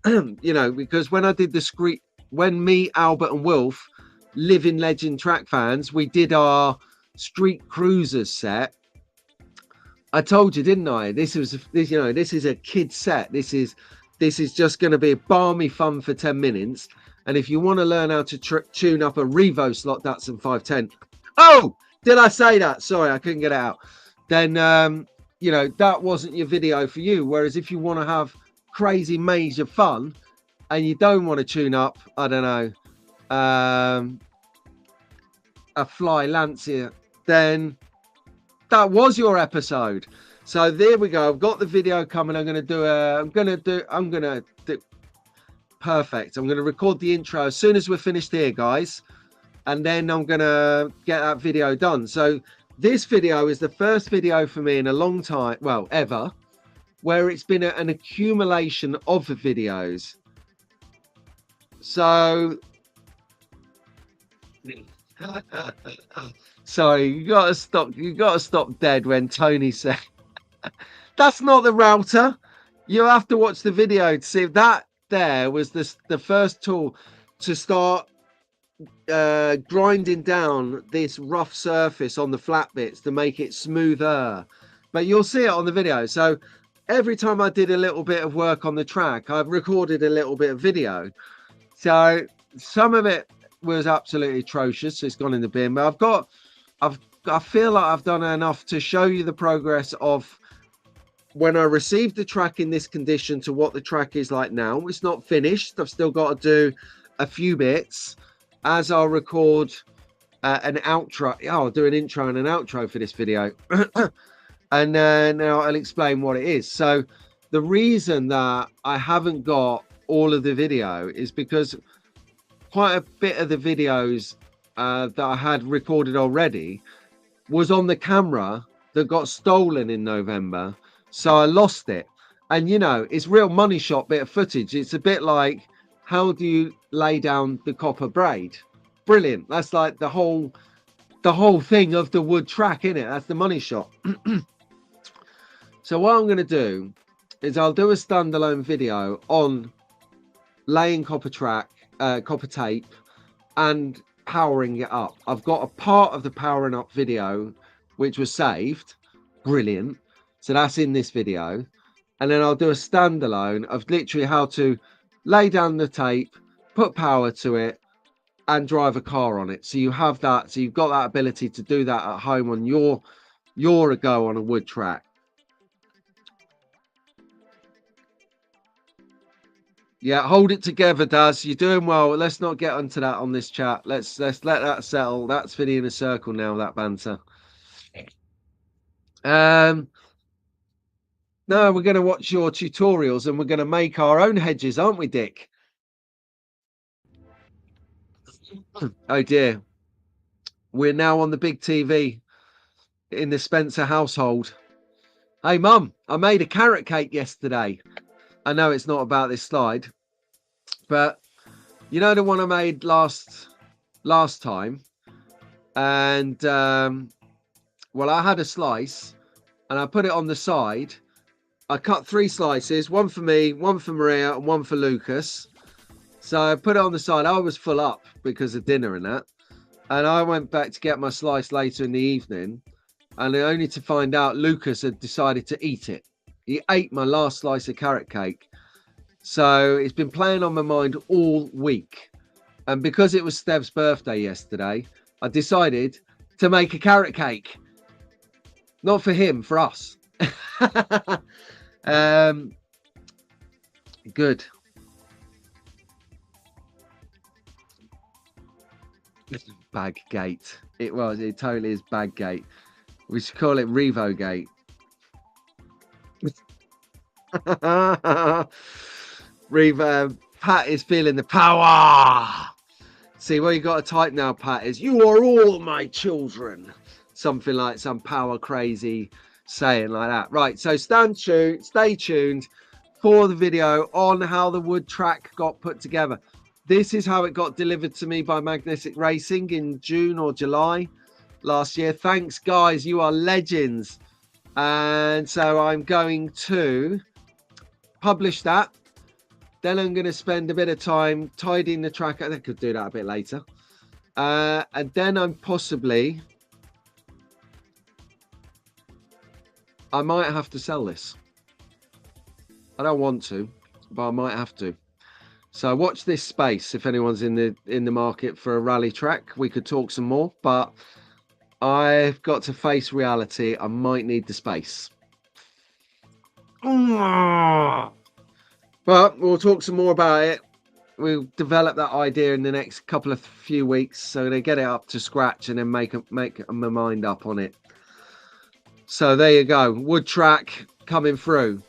You know, because when I did the screen, when me, Albert and Wolf, Living Legend Track Fans, we did our Street Cruisers set. I told you, didn't I? This is a kid set. This is just going to be a balmy fun for 10 minutes. And if you want to learn how to tune up a Revo slot Datsun 510, oh, did I say that? Sorry, I couldn't get it out. Then you know, that wasn't your video for you. Whereas if you want to have crazy major fun and you don't want to tune up, I don't know, a Fly Lancia, then that was your episode. So there we go. I've got the video coming. I'm gonna do perfect. I'm gonna record the intro as soon as we're finished here, guys, and then I'm gonna get that video done. So this video is the first video for me in a long time, well, ever, where it's been an accumulation of videos. So sorry, you gotta stop dead when Tony said that's not the router. You have to watch the video to see if that there was the first tool to start grinding down this rough surface on the flat bits to make it smoother. But you'll see it on the video. So every time I did a little bit of work on the track, I've recorded a little bit of video. So some of it was absolutely atrocious. So it's gone in the bin. But I feel like I've done enough to show you the progress of when I received the track in this condition to what the track is like now. It's not finished. I've still got to do a few bits as I'll record an outro. I'll do an intro and an outro for this video. And now I'll explain what it is. So the reason that I haven't got all of the video is because quite a bit of the videos that I had recorded already was on the camera that got stolen in November. So I lost it. And, you know, it's real money shot bit of footage. It's a bit like, how do you lay down the copper braid? Brilliant. That's like the whole thing of the wood track, isn't it? That's the money shot. So what I'm going to do is I'll do a standalone video on laying copper tape and powering it up. I've got a part of the powering up video which was saved. Brilliant. So that's in this video. And then I'll do a standalone of literally how to lay down the tape, put power to it, and drive a car on it. So you have that. So you've got that ability to do that at home on your go on a wood track. Yeah, hold it together, Daz. You're doing well. Let's not get onto that on this chat. Let's let that settle. That's fitting in a circle now, that banter. No, we're going to watch your tutorials and we're going to make our own hedges, aren't we, Dick? Oh dear. We're now on the big TV in the Spencer household. Hey, Mum, I made a carrot cake yesterday. I know it's not about this slide, but you know the one I made last time? And, well, I had a slice and I put it on the side. I cut 3 slices, one for me, one for Maria, and one for Lucas. So I put it on the side. I was full up because of dinner and that. And I went back to get my slice later in the evening. And only to find out Lucas had decided to eat it. He ate my last slice of carrot cake. So it's been playing on my mind all week. And because it was Stev's birthday yesterday, I decided to make a carrot cake. Not for him, for us. Good. Baggate. It totally is Baggate. We should call it Revo Gate. Revo. Pat is feeling the power. See, what you got to type now, Pat, is "You are all my children." Something like some power crazy saying like that. Right, so stay tuned for the video on how the wood track got put together. This is how it got delivered to me by Magnetic Racing in June or July last year. Thanks, guys. You are legends. And so I'm going to publish that. Then I'm going to spend a bit of time tidying the track. I could do that a bit later. And then I might have to sell this. I don't want to, but I might have to. So watch this space. If anyone's in the market for a rally track, we could talk some more, but I've got to face reality. I might need the space. But we'll talk some more about it. We'll develop that idea in the next few weeks. So to get it up to scratch and then make my mind up on it. So there you go. Wood track coming through.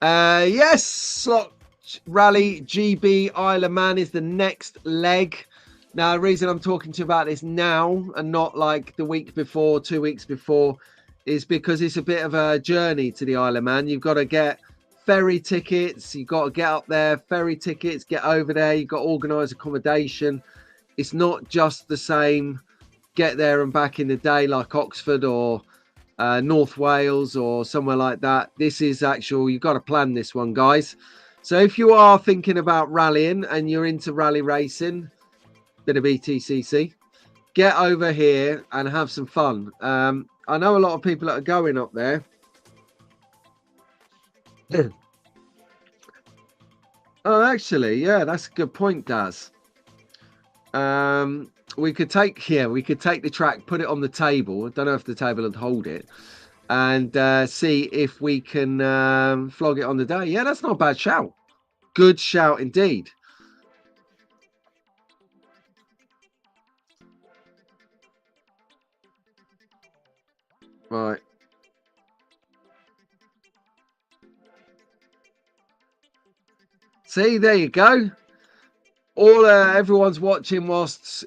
Yes, Slot Rally GB Isle of Man is the next leg. Now, the reason I'm talking to you about this now and not like the week before, 2 weeks before, is because it's a bit of a journey to the Isle of Man. You've got to get ferry tickets. You've got to get up there, ferry tickets, get over there. You've got to organise accommodation. It's not just the same get there and back in the day like Oxford or North Wales or somewhere like that. This is actual, you've got to plan this one, guys. So if you are thinking about rallying and you're into rally racing, bit of BTCC, get over here and have some fun. I know a lot of people that are going up there. Oh, actually, yeah, that's a good point, Daz. We could take the track, put it on the table. I don't know if the table would hold it, and see if we can flog it on the day. Yeah, that's not a bad shout. Good shout indeed. Right. See, there you go. All everyone's watching whilst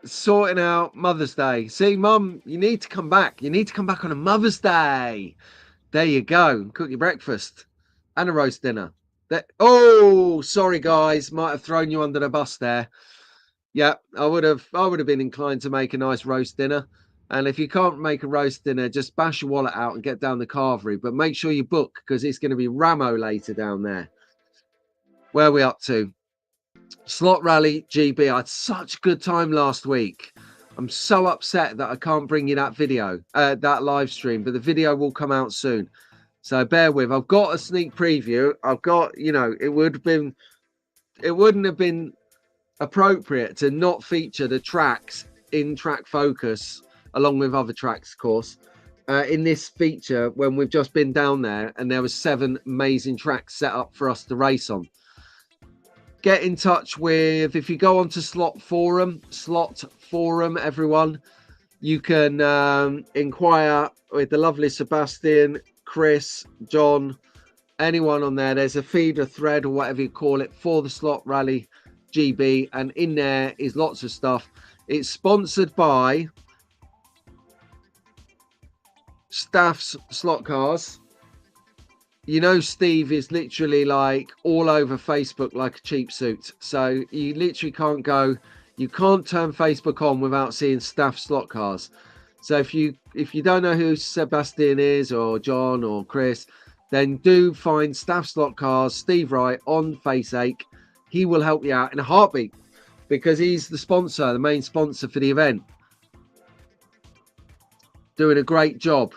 sorting out Mother's Day. See, Mum, you need to come back. You need to come back on a Mother's Day. There you go. Cook your breakfast and a roast dinner. Oh, sorry guys, might have thrown you under the bus there. Yeah, I would have been inclined to make a nice roast dinner. And if you can't make a roast dinner, just bash your wallet out and get down the carvery. But make sure you book because it's going to be Ramo later down there. Where are we up to? Slot Rally GB. I had such a good time last week. I'm so upset that I can't bring you that video, that live stream, but the video will come out soon. So bear with. I've got a sneak preview. I've got, it wouldn't have been appropriate to not feature the tracks in Track Focus along with other tracks, of course, in this feature when we've just been down there and there was 7 amazing tracks set up for us to race on. Get in touch with, if you go onto Slot Forum, everyone, you can inquire with the lovely Sebastian, Chris, John, anyone on there. There's a feeder thread or whatever you call it for the Slot Rally GB, and in there is lots of stuff. It's sponsored by Staff's Slot Cars. Steve is literally like all over Facebook like a cheap suit. So you literally can't turn Facebook on without seeing Staff Slot Cars. So if you don't know who Sebastian is or John or Chris, then do find Staff Slot Cars, Steve Wright on FaceAche. He will help you out in a heartbeat because he's the main sponsor for the event. Doing a great job.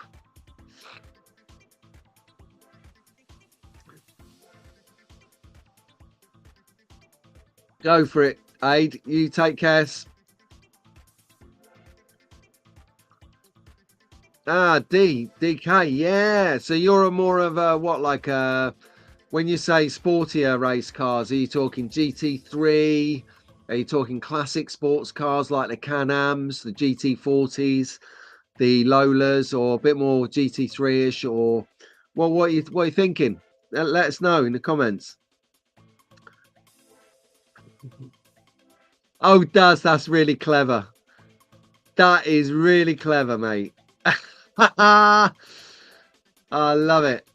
Go for it, Aid. You take care. DK, yeah. So you're more of a when you say sportier race cars, are you talking GT3? Are you talking classic sports cars like the Can-Ams, the GT40s, the Lolas, or a bit more GT3-ish? Or what are you thinking? Let us know in the comments. Oh, that's really clever. That is really clever, mate. I love it.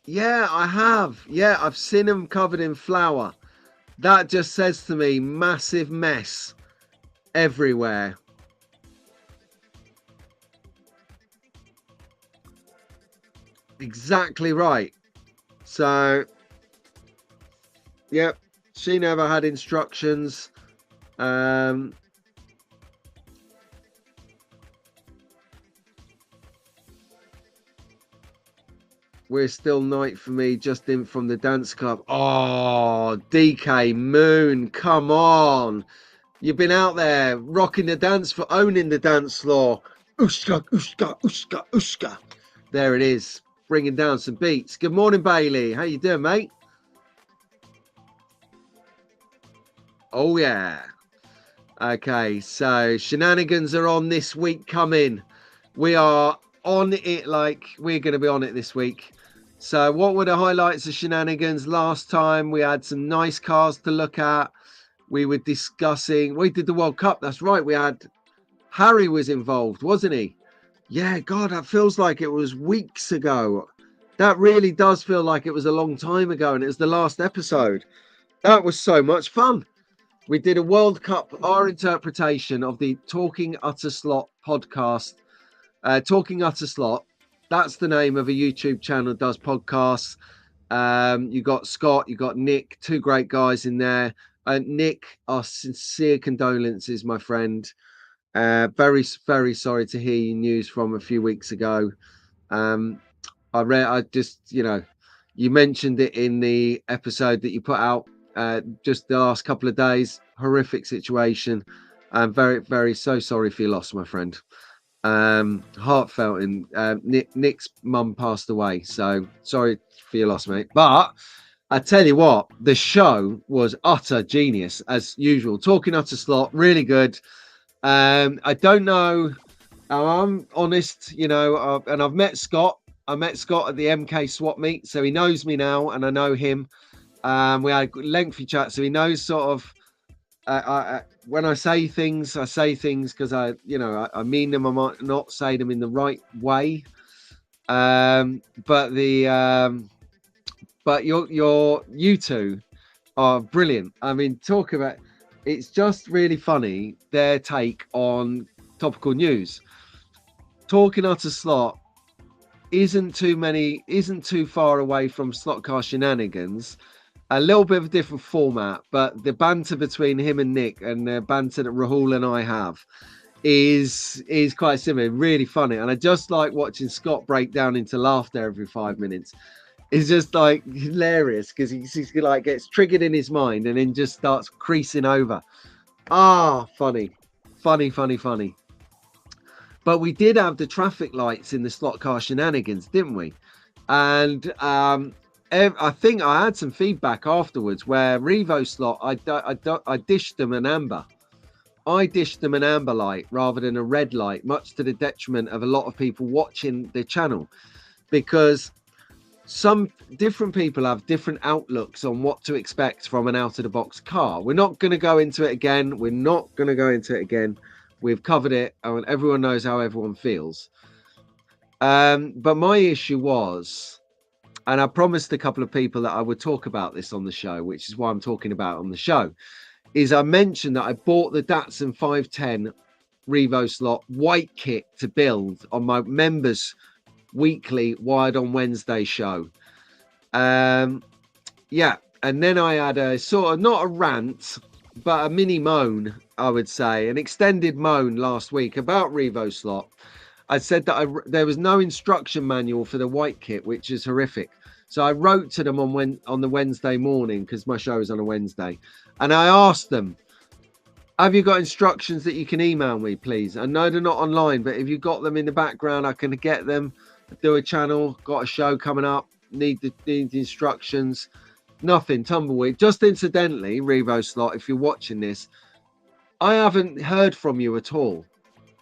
Yeah, I have. Yeah, I've seen them covered in flour. That just says to me, massive mess everywhere. Exactly right. So, yep, she never had instructions. We're still night for me, just in from the dance club. Oh, DK Moon, come on. You've been out there rocking the dance for owning the dance floor. Ushka, ushka, ushka, ushka. There it is, bringing down some beats. Good morning, Bailey. How you doing, mate? Oh, yeah. Okay, so shenanigans are on this week coming. We are on it, like we're going to be on it this week. So what were the highlights of shenanigans? Last time we had some nice cars to look at. We were discussing, we did the World Cup. That's right. We had Harry was involved, wasn't he? Yeah, God, that feels like it was weeks ago. That really does feel like it was a long time ago, and it was the last episode. That was so much fun. We did a World Cup, our interpretation of the Talking Utter Slot podcast. Talking Utter Slot, that's the name of a YouTube channel that does podcasts. You got Scott, you got Nick, two great guys in there. Nick, our sincere condolences, my friend. Very, very sorry to hear your news from a few weeks ago. I just, you mentioned it in the episode that you put out just the last couple of days. Horrific situation. I'm very, very so sorry for your loss, my friend. Heartfelt. And Nick's mum passed away, so sorry for your loss, mate. But I tell you what, the show was utter genius as usual. Talking Utter Slot, really good. I don't know. I'm honest, and I've met Scott. I met Scott at the MK swap meet, so he knows me now, and I know him. We had a lengthy chat, so he knows sort of. When I say things because I mean them. I might not say them in the right way. But you two are brilliant. I mean, talk about. It's just really funny their take on topical news. Talking Utter Slot isn't too far away from Slot Car Shenanigans. A little bit of a different format, but the banter between him and Nick and the banter that Rahul and I have is quite similar, really funny. And I just like watching Scott break down into laughter every 5 minutes. It's just like hilarious because he's like gets triggered in his mind and then just starts creasing over. Funny. But we did have the traffic lights in the Slot Car Shenanigans, didn't we? And I think I had some feedback afterwards where Revo Slot, I dished them an amber. I dished them an amber light rather than a red light, much to the detriment of a lot of people watching the channel, because some different people have different outlooks on what to expect from an out-of-the-box car. We're not going to go into it again. We've covered it, and everyone knows how everyone feels. But my issue was, and I promised a couple of people that I would talk about this on the show, which is why I'm talking about it on the show, is I mentioned that I bought the Datsun 510 Revo Slot white kit to build on my members weekly Wired on Wednesday show. And then I had a sort of not a rant but a mini moan, I would say, an extended moan last week about Revo Slot. I said that there was no instruction manual for the white kit, which is horrific. So I wrote to them on the Wednesday morning, because my show is on a Wednesday, and I asked them, have you got instructions that you can email me, please? I know they're not online, but if you got them in the background, I can get them. Do a channel, got a show coming up, need the instructions. Nothing, tumbleweed. Just incidentally, Revo Slot, if you're watching this, I haven't heard from you at all.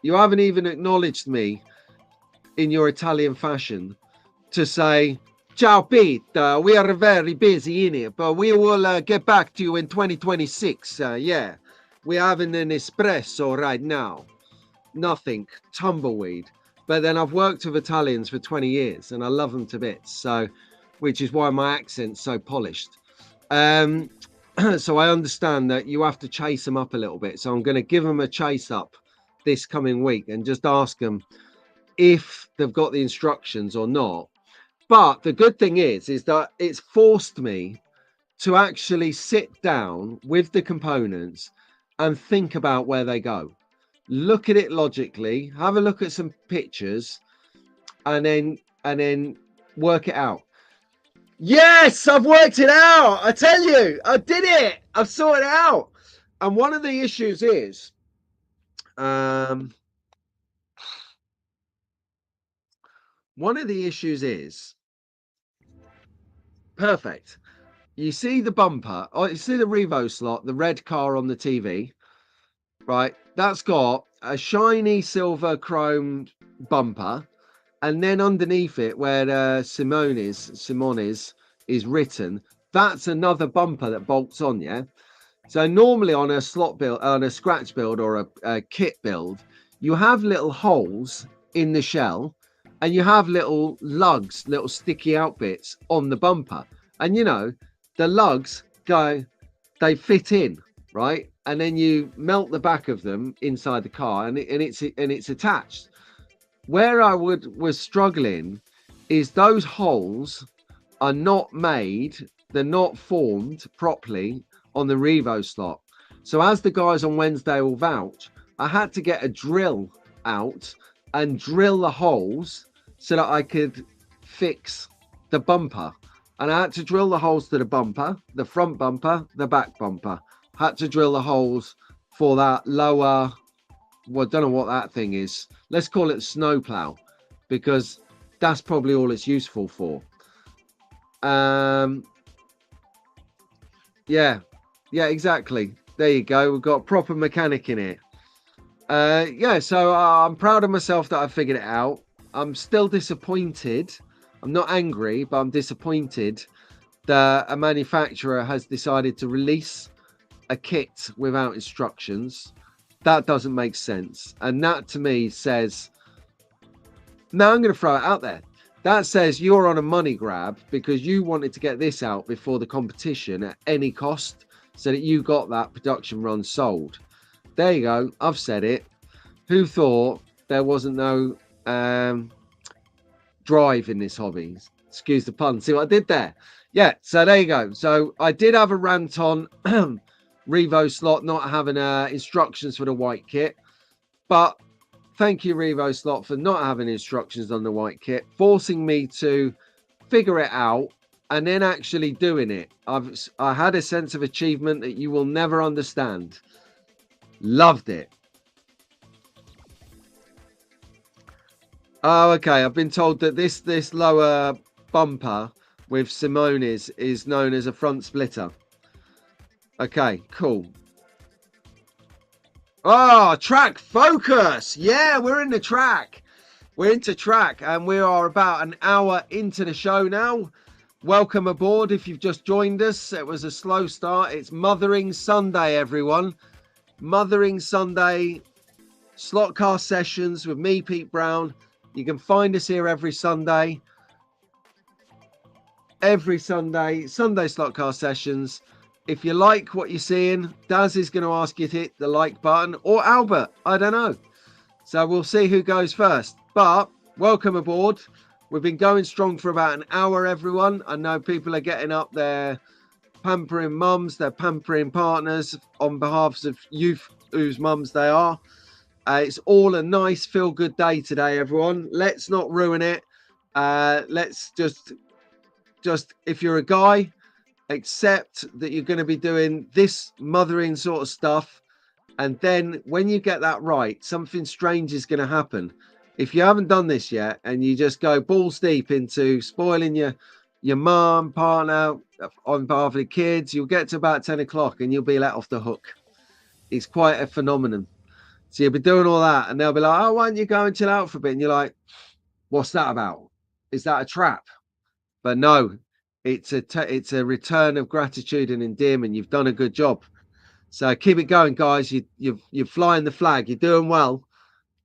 You haven't even acknowledged me in your Italian fashion to say, ciao Pete, we are very busy in here, but we will get back to you in 2026. We're having an espresso right now. Nothing, tumbleweed. But then I've worked with Italians for 20 years and I love them to bits. So, which is why my accent's so polished. So I understand that you have to chase them up a little bit. So I'm going to give them a chase up this coming week and just ask them if they've got the instructions or not. But the good thing is that it's forced me to actually sit down with the components and think about where they go. Look at it logically, have a look at some pictures, and then work it out. Yes, I've worked it out. I tell you, I did it. I've sorted it out. And one of the issues is, perfect. You see the bumper, or you see the Revo Slot, the red car on the TV, right? That's got a shiny silver chrome bumper, and then underneath it where Simone's is written, that's another bumper that bolts on. Yeah. So normally on a slot build, on a scratch build or a kit build, you have little holes in the shell, and you have little lugs, little sticky out bits on the bumper. And you know, the lugs they fit in, right? And then you melt the back of them inside the car, and it's attached. Where I was struggling is those holes are not made, they're not formed properly on the Revo slot. So as the guys on Wednesday will vouch, I had to get a drill out and drill the holes so that I could fix the bumper. And I had to drill the holes to the bumper, the front bumper, the back bumper. Had to drill the holes for that lower, well, I don't know what that thing is. Let's call it snowplow, because that's probably all it's useful for. Yeah, exactly. There you go. We've got a proper mechanic in it. Yeah, so I'm proud of myself that I figured it out. I'm still disappointed. I'm not angry, but I'm disappointed that a manufacturer has decided to release a kit without instructions. That doesn't make sense. And that to me says, no, I'm going to throw it out there. That says you're on a money grab because you wanted to get this out before the competition at any cost so that you got that production run sold. There you go. I've said it. Who thought there wasn't no drive in this hobby? Excuse the pun. See what I did there? Yeah, so there you go. So I did have a rant on Revo slot not having instructions for the white kit, but thank you, Revo slot, for not having instructions on the white kit, forcing me to figure it out and then actually doing it. I had a sense of achievement that you will never understand. Loved it. Oh, okay. I've been told that this lower bumper with Simone's is known as a front splitter. Okay, cool. Oh, track focus. Yeah, we're in the track. We're into track, and we are about an hour into the show now. Welcome aboard if you've just joined us. It was a slow start. It's Mothering Sunday, everyone. Mothering Sunday slot car sessions with me, Pete Brown. You can find us here every Sunday. Every Sunday slot car sessions. If you like what you're seeing, Daz is going to ask you to hit the like button, or Albert, I don't know. So we'll see who goes first. But welcome aboard. We've been going strong for about an hour, everyone. I know people are getting up there, pampering mums, they're pampering partners on behalf of youth whose mums they are. It's all a nice feel-good day today, everyone. Let's not ruin it. Let's just if you're a guy, accept that you're going to be doing this mothering sort of stuff, and then when you get that right, something strange is going to happen. If you haven't done this yet and you just go balls deep into spoiling your mom, partner on behalf of the kids, you'll get to about 10 o'clock and you'll be let off the hook. It's quite a phenomenon. So you'll be doing all that and they'll be like, oh, why don't you go and chill out for a bit? And you're like, what's that about? Is that a trap? But no, it's a return of gratitude and endearment. You've done a good job. So keep it going, guys. You're flying the flag. You're doing well.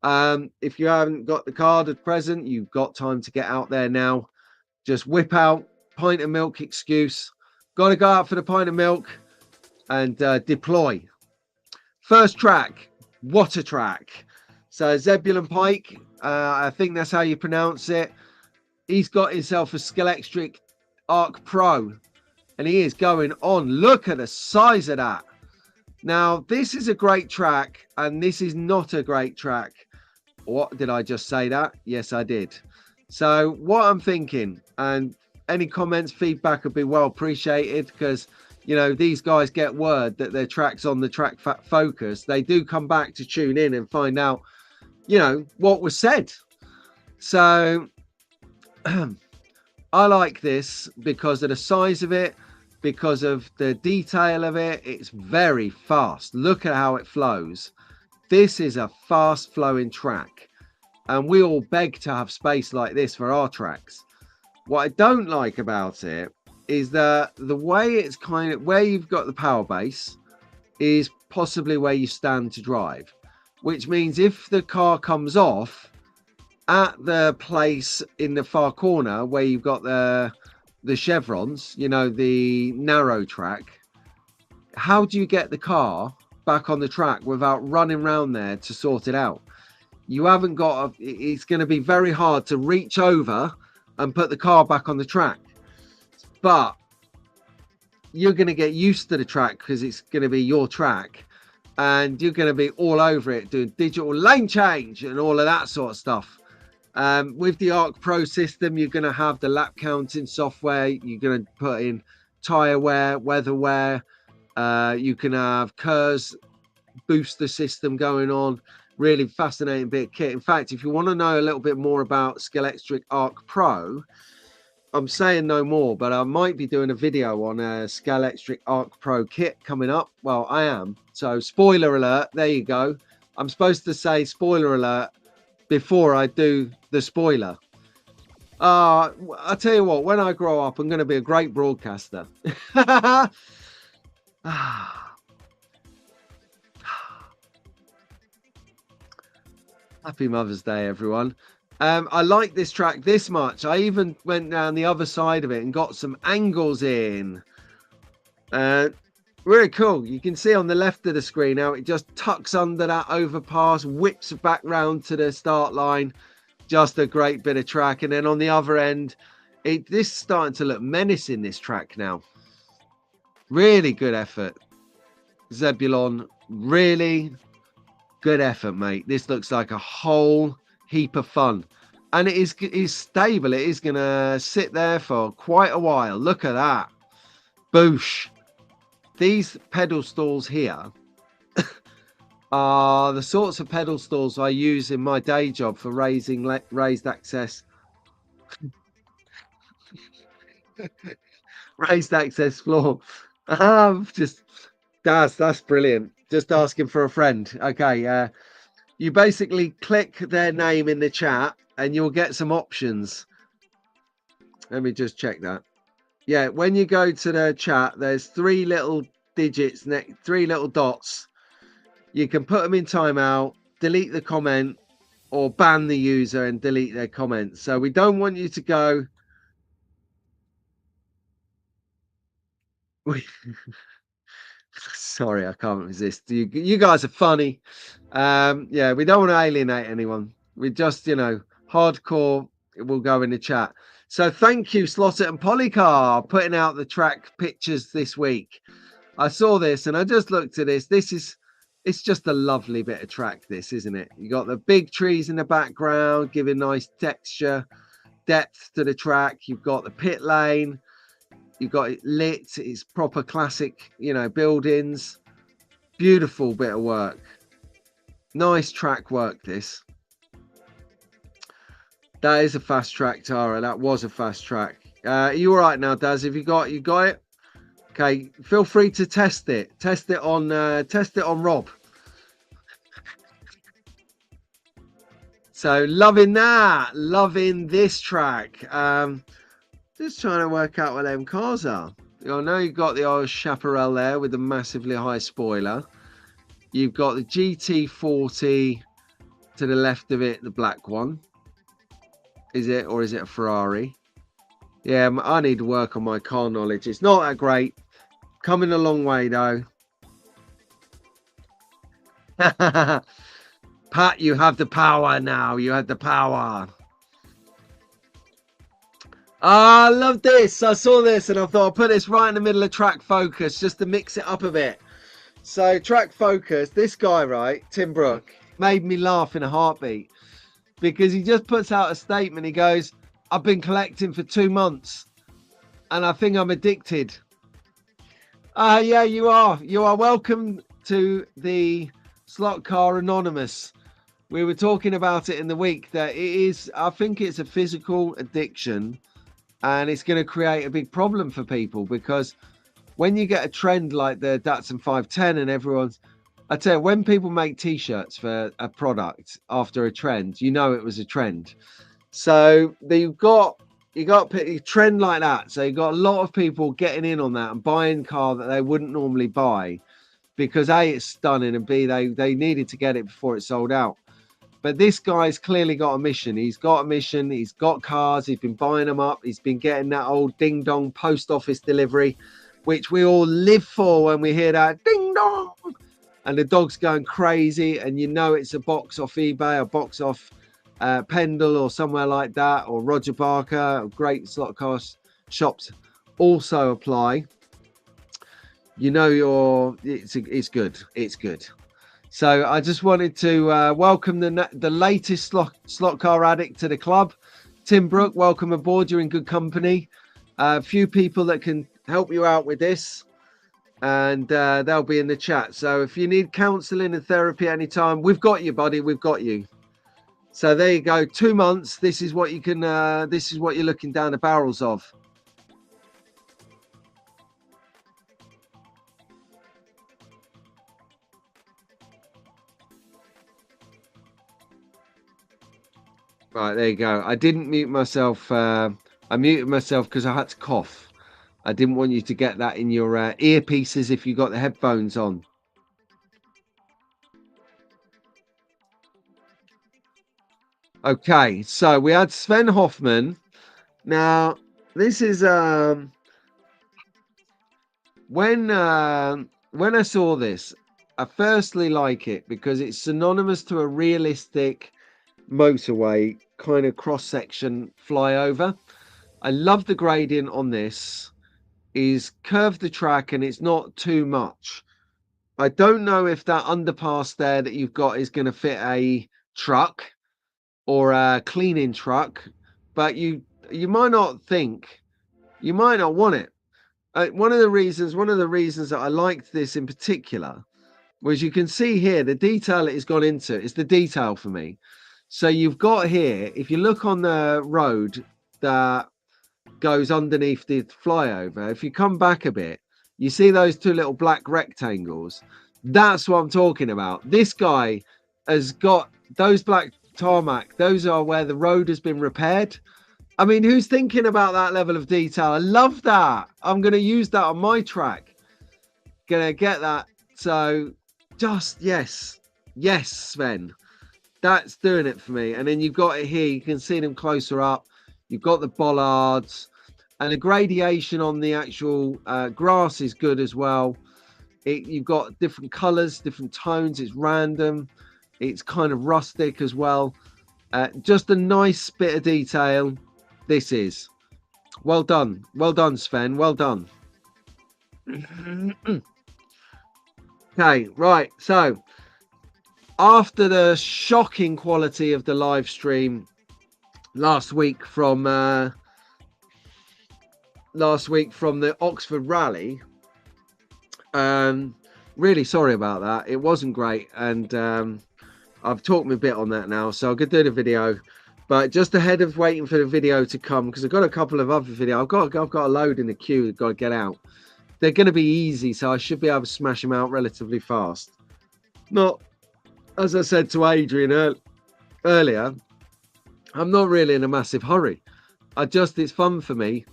If you haven't got the card at present, you've got time to get out there now. Just whip out pint of milk excuse. Got to go out for the pint of milk and deploy. First track, what a track. So Zebulon Pike, I think that's how you pronounce it. He's got himself a Scalextric Arc Pro and he is going on. Look at the size of that. Now, this is a great track and this is not a great track. What did I just say that? Yes, I did. So what I'm thinking, and any comments, feedback would be well appreciated, because, you know, these guys get word that their track's on the track focus. They do come back to tune in and find out, you know, what was said. So I like this because of the size of it, because of the detail of it. It's very fast. Look at how it flows. This is a fast flowing track. and we all beg to have space like this for our tracks. What I don't like about it is that the way it's kind of where you've got the power base is possibly where you stand to drive, which means if the car comes off at the place in the far corner where you've got the chevrons, you know, the narrow track, how do you get the car back on the track without running around there to sort it out? You haven't got it's going to be very hard to reach over and put the car back on the track, but you're going to get used to the track because it's going to be your track, and you're going to be all over it doing digital lane change and all of that sort of stuff. With the Arc Pro system, you're going to have the lap counting software. You're going to put in tire wear, weather wear. You can have KERS booster system going on. Really fascinating bit of kit. In fact, if you want to know a little bit more about Scalextric Arc Pro, I'm saying no more, but I might be doing a video on a Scalextric Arc Pro kit coming up. Well, I am. So spoiler alert, there you go. I'm supposed to say spoiler alert before I do the spoiler. I'll tell you what, when I grow up, I'm going to be a great broadcaster. Happy Mother's Day, everyone. I like this track this much. I even went down the other side of it and got some angles in. Really cool. You can see on the left of the screen how it just tucks under that overpass, whips back round to the start line. Just a great bit of track. And then on the other end, this is starting to look menacing, this track now. Really good effort, Zebulon. Really good effort, mate. This looks like a whole heap of fun, and it is stable. It is gonna sit there for quite a while. Look at that. Boosh. These pedal stalls here are the sorts of pedal stalls I use in my day job for raised access raised access floor. Just that's brilliant. Just asking for a friend. Okay, you basically click their name in the chat and you'll get some options. Let me just check that. Yeah, when you go to the chat, there's 3 little digits, 3 little dots. You can put them in timeout, delete the comment, or ban the user and delete their comment. So we don't want you to go. Sorry, I can't resist. You guys are funny. Yeah, we don't want to alienate anyone. We just, you know, hardcore will go in the chat. So thank you, Slotted and Polycar, putting out the track pictures this week. I saw this and I just looked at this. It's just a lovely bit of track, this, isn't it? You got the big trees in the background, giving nice texture, depth to the track. You've got the pit lane. You've got it lit. It's proper classic, you know, buildings. Beautiful bit of work. Nice track work, this. That is a fast track, Tara. That was a fast track. Are you all right now, Daz? Have you got it? Okay, feel free to test it. Test it on Rob. So loving that. Loving this track. Just trying to work out what them cars are. I know you've got the old Chaparral there with the massively high spoiler. You've got the GT40 to the left of it, the black one. Is it, or is it a Ferrari? Yeah, I need to work on my car knowledge. It's not that great. Coming a long way, though. Pat, you have the power now. You have the power. I love this. I saw this and I thought I'll put this right in the middle of track focus just to mix it up a bit. So track focus, this guy, right, Tim Brook, made me laugh in a heartbeat because he just puts out a statement. He goes, I've been collecting for 2 months and I think I'm addicted. Yeah, you are. You are welcome to the Slot Car Anonymous. We were talking about it in the week that it is, I think it's a physical addiction. And it's going to create a big problem for people because when you get a trend like the Datsun 510 and everyone's, I tell you, when people make t-shirts for a product after a trend, you know it was a trend. So you've got a trend like that. So you've got a lot of people getting in on that and buying car that they wouldn't normally buy because A, it's stunning, and B, they needed to get it before it sold out. But this guy's clearly got a mission. He's got a mission. He's got cars. He's been buying them up. He's been getting that old ding dong post office delivery, which we all live for when we hear that ding dong. And the dog's going crazy. And you know it's a box off eBay, a box off Pendle or somewhere like that, or Roger Barker. Great slot car shops also apply. You know it's good. It's good. So I just wanted to welcome the latest slot car addict to the club. Tim Brook, welcome aboard. You're in good company. A few people that can help you out with this, and they'll be in the chat. So if you need counselling and therapy anytime, we've got you, buddy. We've got you. So there you go. 2 months. This is what you can. This is what you're looking down the barrels of. Right, there you go. I didn't mute myself. I muted myself because I had to cough. I didn't want you to get that in your earpieces if you got the headphones on. Okay, so we had Sven Hoffman. Now, this is when I saw this, I firstly like it because it's synonymous to a realistic motorway kind of cross-section flyover. I love the gradient on this. Is curved the track and it's not too much. I don't know if that underpass there that you've got is going to fit a truck or a cleaning truck, but you might not think, you might not want it. One of the reasons that I liked this in particular was you can see here the detail it has gone into. It's the detail for me. So you've got here, if you look on the road that goes underneath the flyover, if you come back a bit, you see those two little black rectangles. That's what I'm talking about. This guy has got those black tarmac. Those are where the road has been repaired. I mean, who's thinking about that level of detail? I love that. I'm going to use that on my track. Gonna get that. So just yes, Sven. That's doing it for me. And then you've got it here. You can see them closer up. You've got the bollards. And the gradation on the actual grass is good as well. You've got different colors, different tones. It's random. It's kind of rustic as well. Just a nice bit of detail. This is. Well done. Well done, Sven. Well done. Okay, right. So after the shocking quality of the live stream last week from the Oxford Rally, really sorry about that. It wasn't great, and I've talked a bit on that now, so I could do the video. But just ahead of waiting for the video to come, because I've got a couple of other videos. I've got a load in the queue. I've got to get out. They're going to be easy, so I should be able to smash them out relatively fast. Not, as I said to Adrian earlier, I'm not really in a massive hurry. It's fun for me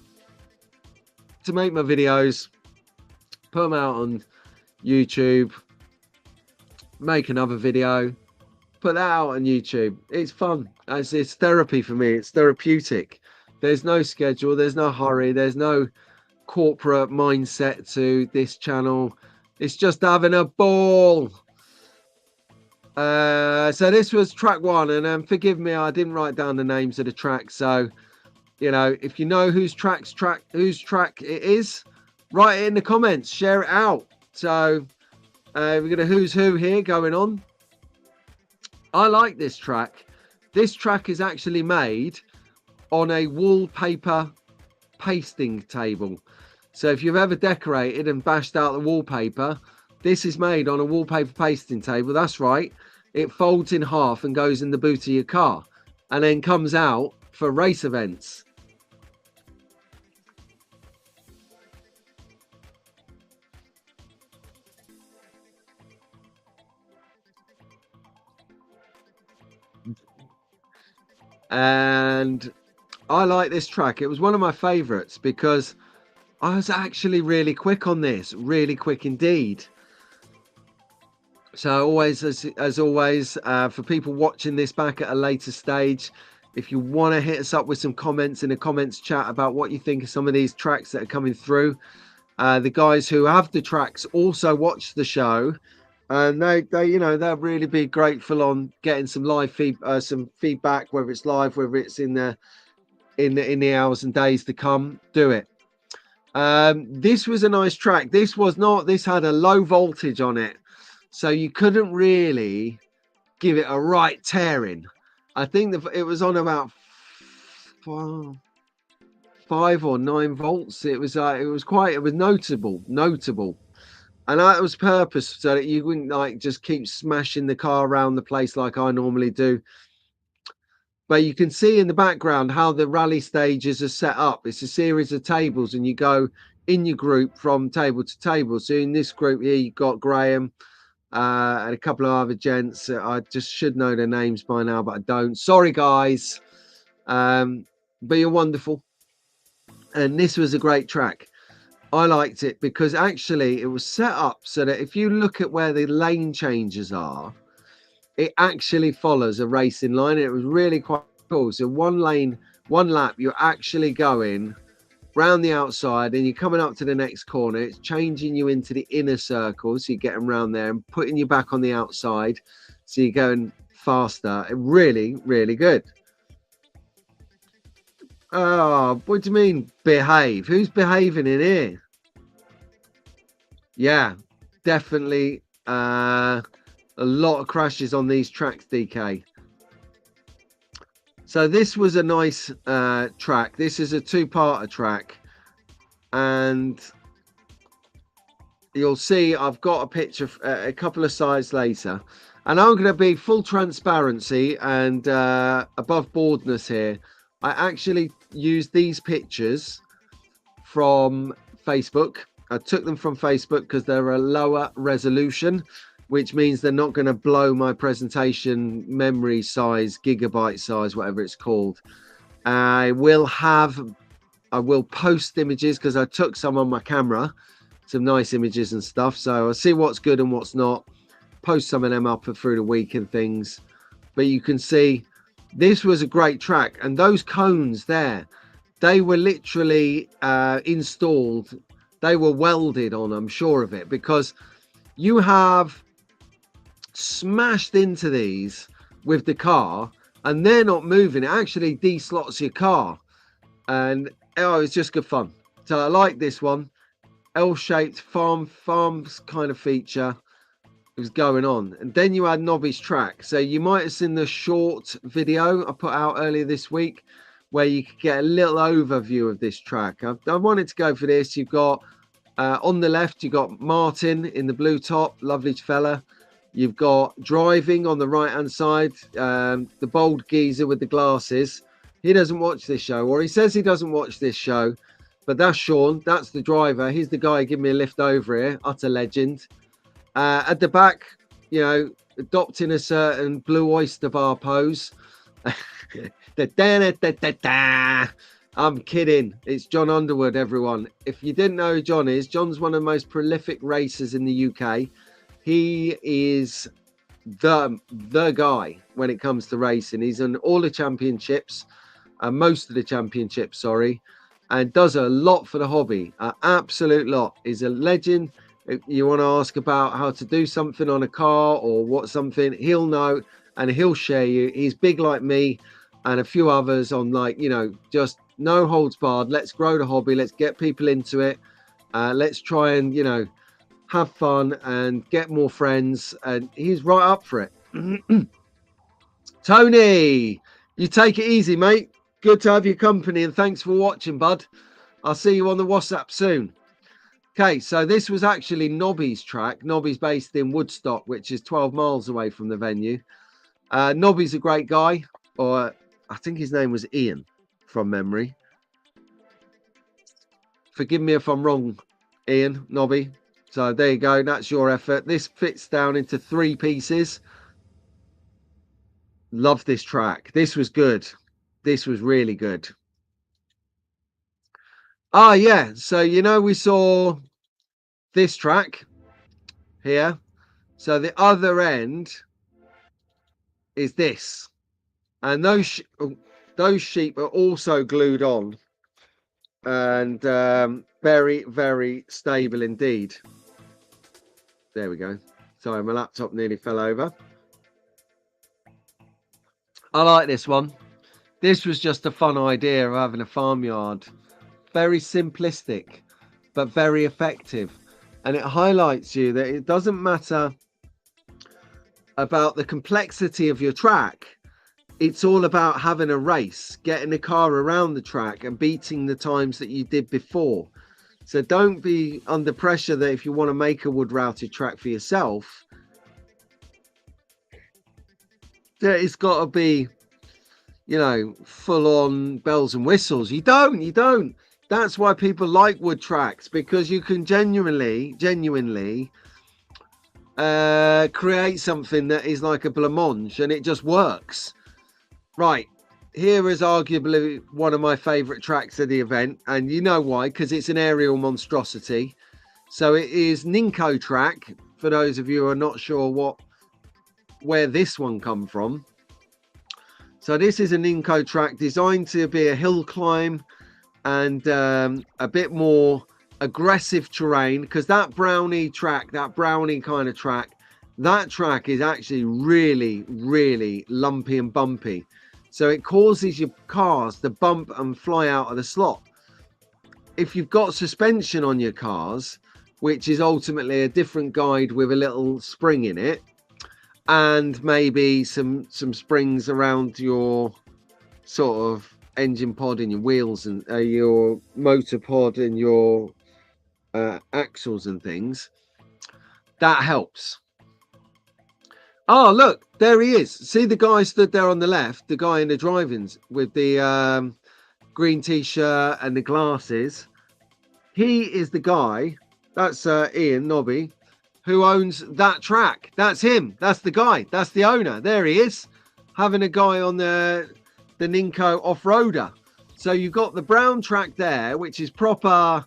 to make my videos, put them out on YouTube, make another video, put that out on YouTube. It's fun. It's therapy for me. It's therapeutic. There's no schedule. There's no hurry. There's no corporate mindset to this channel. It's just having a ball. So this was track one, and forgive me, I didn't write down the names of the tracks. So, you know, if you know whose track it is, write it in the comments, share it out. So we're gonna who's who here going on. I like this track. This track is actually made on a wallpaper pasting table. So if you've ever decorated and bashed out the wallpaper, this is made on a wallpaper pasting table. That's right. It folds in half and goes in the boot of your car and then comes out for race events. And I like this track. It was one of my favorites because I was actually really quick on this, really quick indeed. So always, as always, for people watching this back at a later stage, if you want to hit us up with some comments in the comments chat about what you think of some of these tracks that are coming through. The guys who have the tracks also watch the show, and they you know, they'll really be grateful on getting some some feedback, whether it's live, whether it's in the hours and days to come. Do it. This was a nice track. This had a low voltage on it, so you couldn't really give it a right tearing. I think it was on about 5 or 9 volts. It was notable, and that was purpose, so that you wouldn't like just keep smashing the car around the place like I normally do. But you can see in the background how the rally stages are set up. It's a series of tables, and you go in your group from table to table. So in this group here, you've got Graham and a couple of other gents. I just should know their names by now, but I don't. Sorry, guys. But you're wonderful. And this was a great track. I liked it because actually it was set up so that if you look at where the lane changes are, it actually follows a racing line. It was really quite cool. So one lane, one lap, you're actually going round the outside and you're coming up to the next corner. It's changing you into the inner circle, so you're getting around there and putting you back on the outside, so you're going faster. Really, really good. Oh, what do you mean behave? Who's behaving in here? Yeah, definitely a lot of crashes on these tracks, DK. So this was a nice track. This is a two-parter track, and you'll see I've got a picture a couple of slides later, and I'm going to be full transparency and above boardness here. I actually used these pictures from Facebook. I took them from Facebook because they're a lower resolution, which means they're not going to blow my presentation memory size, gigabyte size, whatever it's called. I will post images because I took some on my camera, some nice images and stuff. So I'll see what's good and what's not. Post some of them up through the week and things. But you can see this was a great track. And those cones there, they were literally installed. They were welded on, I'm sure of it, because you have smashed into these with the car and they're not moving. It actually de-slots your car, and oh, it's just good fun. So I like this one. L-shaped farms kind of feature was going on. And then you had Nobby's track. So you might have seen the short video I put out earlier this week where you could get a little overview of this track. I wanted to go for this. You've got on the left, you've got Martin in the blue top, lovely fella. You've got driving on the right hand side, the bold geezer with the glasses. He doesn't watch this show, or he says he doesn't watch this show, but that's Sean. That's the driver. He's the guy giving me a lift over here. Utter legend. At the back, you know, adopting a certain blue oyster bar pose. I'm kidding. It's John Underwood, everyone. If you didn't know who John is, John's one of the most prolific racers in the UK. He is the guy when it comes to racing. He's on all the championships, most of the championships, sorry, and does a lot for the hobby. An absolute lot. He's a legend. If you want to ask about how to do something on a car or what something, he'll know and he'll share you. He's big like me and a few others on, like, you know, just no holds barred. Let's grow the hobby. Let's get people into it. Let's try and, you know, have fun and get more friends. And he's right up for it. Tony, you take it easy, mate. Good to have your company, and thanks for watching, bud. I'll see you on the WhatsApp soon. Okay, so this was actually Nobby's track. Nobby's based in Woodstock, which is 12 miles away from the venue. Nobby's a great guy, or I think his name was Ian from memory. Forgive me if I'm wrong, Ian, Nobby. So there you go. That's your effort. This fits down into 3 pieces. Love this track. This was good. this was really good. Oh yeah, so you know we saw this track here. So the other end is this, and those sheep are also glued on, and very, very stable indeed. There we go. Sorry, my laptop nearly fell over. I like this one. This was just a fun idea of having a farmyard. Very simplistic, but very effective. And it highlights you that it doesn't matter about the complexity of your track. It's all about having a race, getting a car around the track and beating the times that you did before. So don't be under pressure that if you want to make a wood routed track for yourself, that it's got to be, you know, full on bells and whistles. You don't. That's why people like wood tracks, because you can genuinely create something that is like a blancmange and it just works. Right, here is arguably one of my favorite tracks of the event, and you know why, because it's an aerial monstrosity. So it is Ninko track, for those of you who are not sure where this one come from. So this is a Ninko track designed to be a hill climb and a bit more aggressive terrain, because that brownie kind of track, that track is actually really, really lumpy and bumpy. So it causes your cars to bump and fly out of the slot. If you've got suspension on your cars, which is ultimately a different guide with a little spring in it, and maybe some springs around your sort of engine pod and your wheels and your motor pod and your axles and things, that helps. Oh, look, there he is. See the guy stood there on the left, the guy in the drive-ins with the green t-shirt and the glasses. He is the guy, that's Ian Nobby, who owns that track. That's him. That's the guy. That's the owner. There he is, having a guy on the Ninko off-roader. So you've got the brown track there, which is proper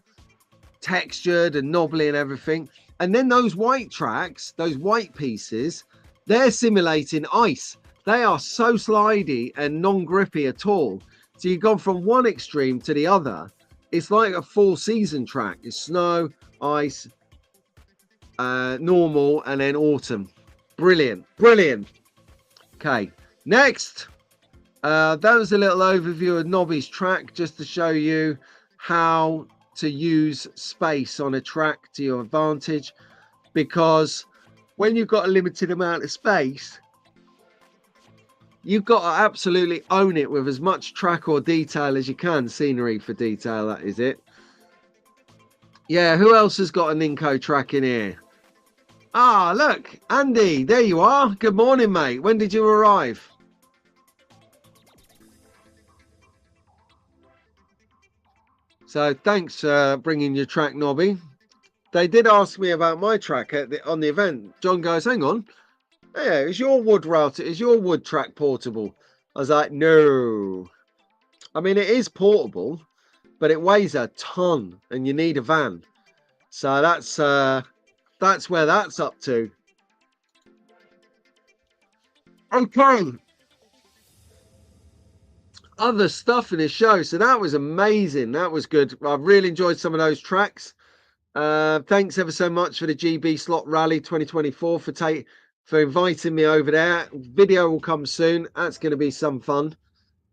textured and knobbly and everything. And then those white tracks, those white pieces, they're simulating ice. They are so slidey and non-grippy at all. So you've gone from one extreme to the other. It's like a four-season track. It's snow, ice, normal, and then autumn. Brilliant. Okay, next. That was a little overview of Nobby's track, just to show you how to use space on a track to your advantage, because when you've got a limited amount of space, you've got to absolutely own it with as much track or detail as you can. Scenery for detail, that is it. Yeah, who else has got a Ninko track in here? Ah, look, Andy, there you are. Good morning, mate. When did you arrive? So thanks for bringing your track, Nobby. They did ask me about my track on the event. John goes, hang on. Yeah, is your wood router, is your wood track portable? I was like, no. I mean, it is portable, but it weighs a ton and you need a van. So that's where that's up to. Okay. Other stuff in the show. So that was amazing. That was good. I really enjoyed some of those tracks. Thanks ever so much for the GB Slot Rally 2024 for inviting me over there. Video will come soon. That's going to be some fun.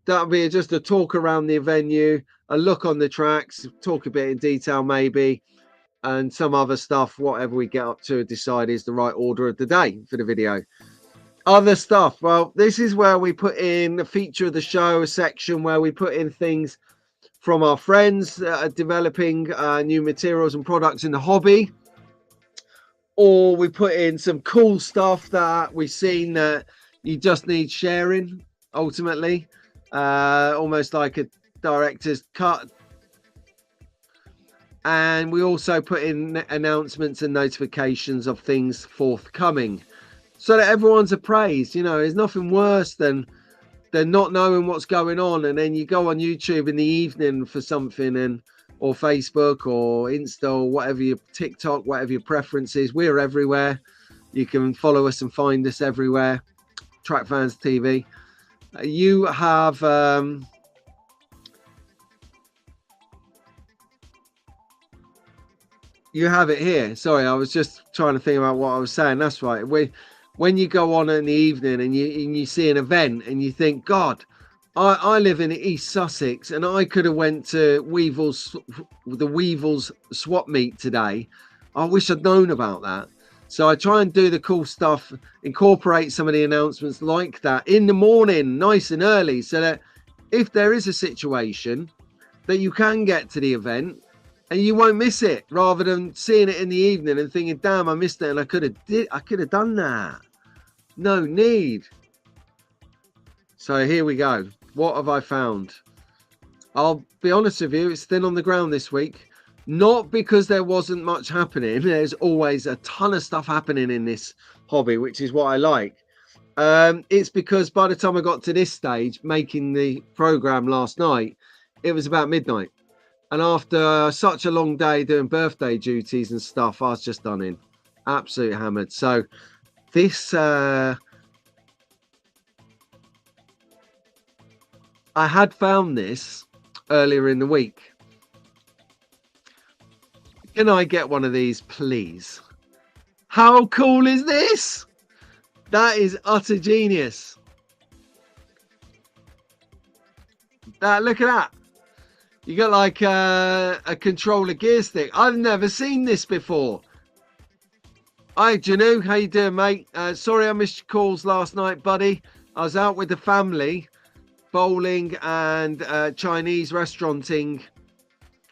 That'll be just a talk around the venue, a look on the tracks, talk a bit in detail maybe, and some other stuff, whatever we get up to decide is the right order of the day for the video. Other stuff, well, this is where we put in a feature of the show, a section where we put in things from our friends that are developing new materials and products in the hobby, or we put in some cool stuff that we've seen that you just need sharing ultimately, almost like a director's cut. And we also put in announcements and notifications of things forthcoming so that everyone's appraised. You know, there's nothing worse than they're not knowing what's going on, and then you go on YouTube in the evening for something, or Facebook or Insta or whatever your TikTok, whatever your preference is. We're everywhere. You can follow us and find us everywhere. Track Fans TV. You have you have it here. Sorry, I was just trying to think about what I was saying. That's right. When you go on in the evening and you see an event and you think, God, I live in East Sussex and I could have went to the Weevils swap meet today. I wish I'd known about that. So I try and do the cool stuff, incorporate some of the announcements like that in the morning, nice and early, so that if there is a situation that you can get to the event and you won't miss it, rather than seeing it in the evening and thinking, damn, I missed it and I could have done that. No need. So here we go. What have I found? I'll be honest with you, it's thin on the ground this week. Not because there wasn't much happening. There's always a ton of stuff happening in this hobby, which is what I like. It's because by the time I got to this stage, making the program last night, it was about midnight. And after such a long day doing birthday duties and stuff, I was just done in. Absolutely hammered. So this... I had found this earlier in the week. Can I get one of these, please? How cool is this? That is utter genius. Look at that. You got like a controller gear stick. I've never seen this before. Hi, Janu. How you doing, mate? Sorry I missed your calls last night, buddy. I was out with the family, bowling and Chinese restauranting,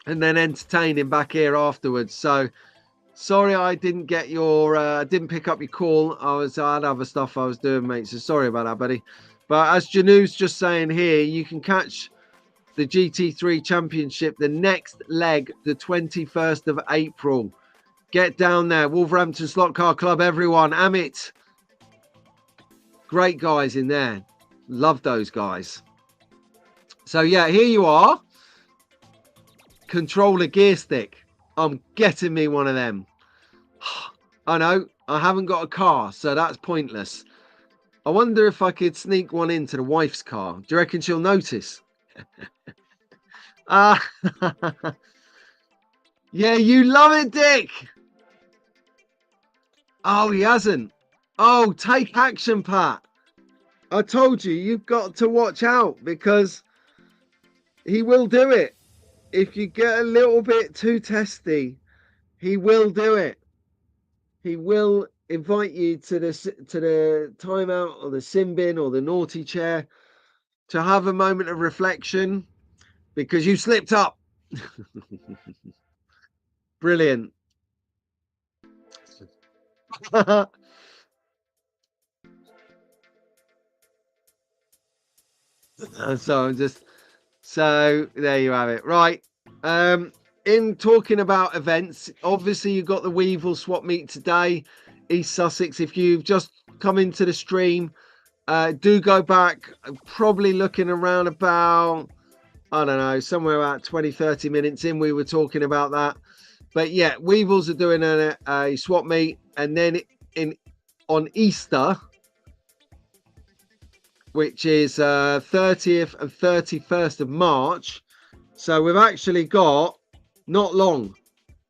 and then entertaining back here afterwards. So sorry I didn't get your didn't pick up your call. I had other stuff I was doing, mate, so sorry about that, buddy. But as Janu's just saying here, you can catch the GT3 Championship, the next leg, the 21st of April. Get down there. Wolverhampton Slot Car Club, everyone. Amit. Great guys in there. Love those guys. So yeah, here you are. Controller gear stick. I'm getting me one of them. I know I haven't got a car, so that's pointless. I wonder if I could sneak one into the wife's car. Do you reckon she'll notice? Yeah, you love it, Dick. Oh, he hasn't. Oh, take action, Pat. I told you, you've got to watch out, because he will do it. If you get a little bit too testy, he will do it. He will invite you to the timeout or the sin bin or the naughty chair to have a moment of reflection because you slipped up. Brilliant. So there you have it. Right. In talking about events, obviously you've got the Weevil swap meet today, East Sussex. If you've just come into the stream, do go back. Probably looking around about, I don't know, somewhere about 20-30 minutes in, we were talking about that. But yeah, Weevils are doing a swap meet, and then on Easter, which is 30th and 31st of March. So we've actually got not long.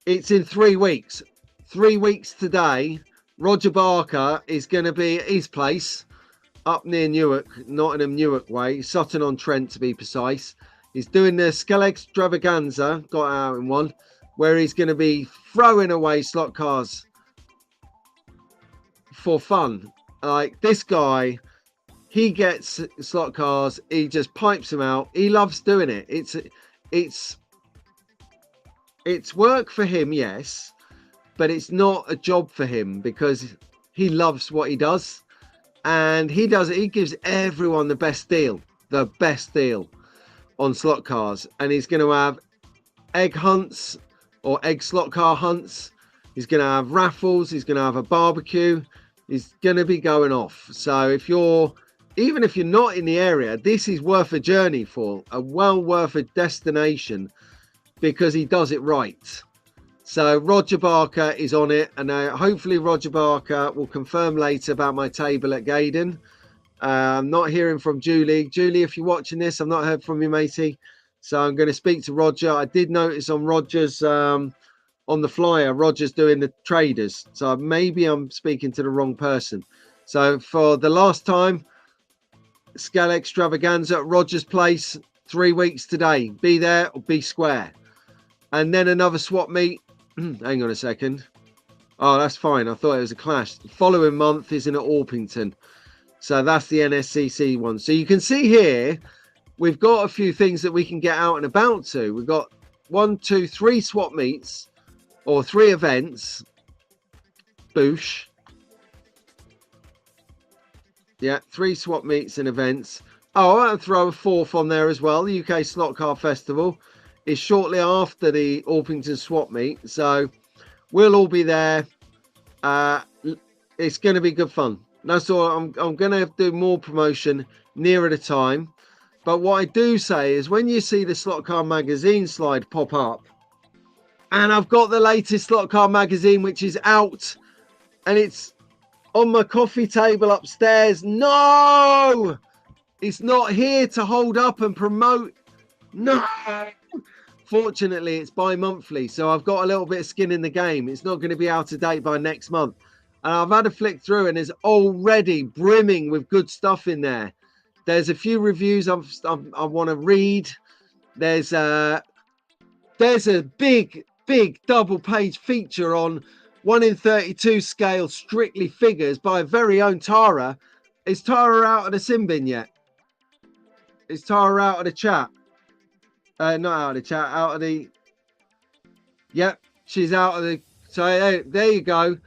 It's in 3 weeks. 3 weeks today. Roger Barker is going to be at his place up near Newark, Nottingham, Newark way, Sutton-on-Trent to be precise. He's doing the Scalextric, got out in one, where he's going to be throwing away slot cars for fun. Like this guy, he gets slot cars, he just pipes them out. He loves doing it. It's work for him, yes, but it's not a job for him because he loves what he does, and he gives everyone the best deal on slot cars. And he's going to have egg hunts or egg slot car hunts. He's going to have raffles. He's going to have a barbecue. He's going to be going off. So if you're even if you're not in the area, this is worth a journey for, a well worth a destination, because he does it right. So Roger Barker is on it, and hopefully Roger Barker will confirm later about my table at Gaydon. I'm not hearing from Julie. Julie, if you're watching this, I've not heard from you, matey. So I'm going to speak to Roger. I did notice on Roger's on the flyer, Roger's doing the traders. So maybe I'm speaking to the wrong person. So for the last time, Scale Extravaganza at Roger's place, 3 weeks today. Be there or be square. And then another swap meet. Hang on a second. Oh, that's fine. I thought it was a clash. The following month is in at Orpington. So that's the NSCC one. So you can see here, we've got a few things that we can get out and about to. We've got 1, 2, 3 swap meets or 3 events. Boosh. Yeah, 3 swap meets and events. Oh, I'll throw a 4th on there as well. The UK Slot Car Festival is shortly after the Orpington swap meet. So we'll all be there. It's going to be good fun. That's all. I'm going to do more promotion nearer the time. But what I do say is when you see the Slot Car Magazine slide pop up, and I've got the latest Slot Car Magazine, which is out, and it's on my coffee table upstairs. No! It's not here to hold up and promote. No! Fortunately, it's bi-monthly, so I've got a little bit of skin in the game. It's not going to be out of date by next month. And I've had a flick through, and it's already brimming with good stuff in there. There's a few reviews I want to read. There's a big double-page feature on 1 in 32 scale strictly figures by very own Tara. Is Tara out of the sim bin yet? Is Tara out of the chat? Not out of the chat, out of the... Yep, she's out of the... So there you go.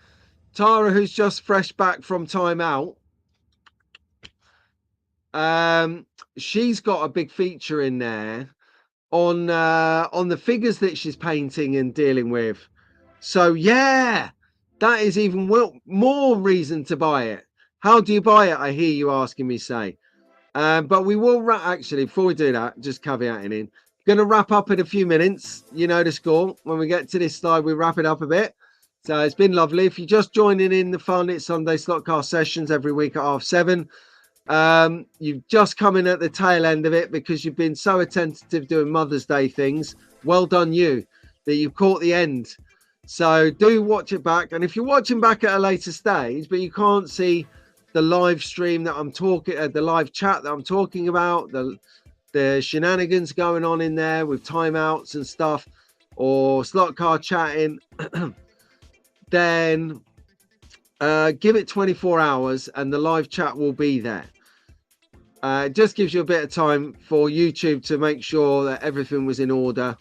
Tara, who's just fresh back from time out. She's got a big feature in there on the figures that she's painting and dealing with. So yeah, that is even more reason to buy it. How do you buy it? I hear you asking me, say. But we will actually, before we do that, just caveating in, going to wrap up in a few minutes. You know the score. When we get to this slide, we wrap it up a bit. So it's been lovely. If you're just joining in the fun, it's Sunday Slot Car sessions every week at 7:30. You've just come in at the tail end of it because you've been so attentive doing Mother's Day things. Well done you, that you've caught the end. So do watch it back. And if you're watching back at a later stage, but you can't see the live stream that I'm talking, the live chat that I'm talking about, the shenanigans going on in there with timeouts and stuff, or slot car chatting, then give it 24 hours and the live chat will be there. It just gives you a bit of time for YouTube to make sure that everything was in order,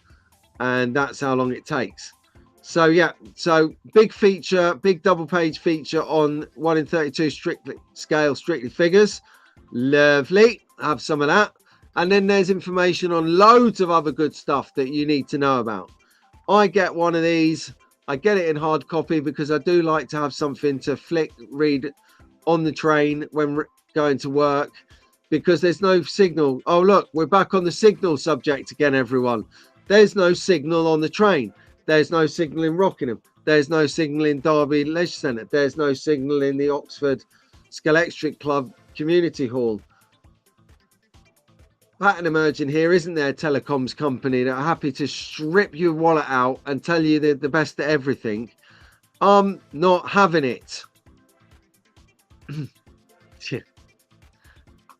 and that's how long it takes. So yeah, so big feature, big double page feature on 1 in 32 strictly figures. Lovely, have some of that. And then there's information on loads of other good stuff that you need to know about. I get one of these. I get it in hard copy because I do like to have something to read on the train when going to work, because there's no signal. Oh, look, we're back on the signal subject again, everyone. There's no signal on the train. There's no signal in Rockingham. There's no signal in Derby Leisure Centre. There's no signal in the Oxford Scalextric Club Community Hall. Pattern emerging here, isn't there? Telecoms company that are happy to strip your wallet out and tell you they're the best at everything. I'm not having it.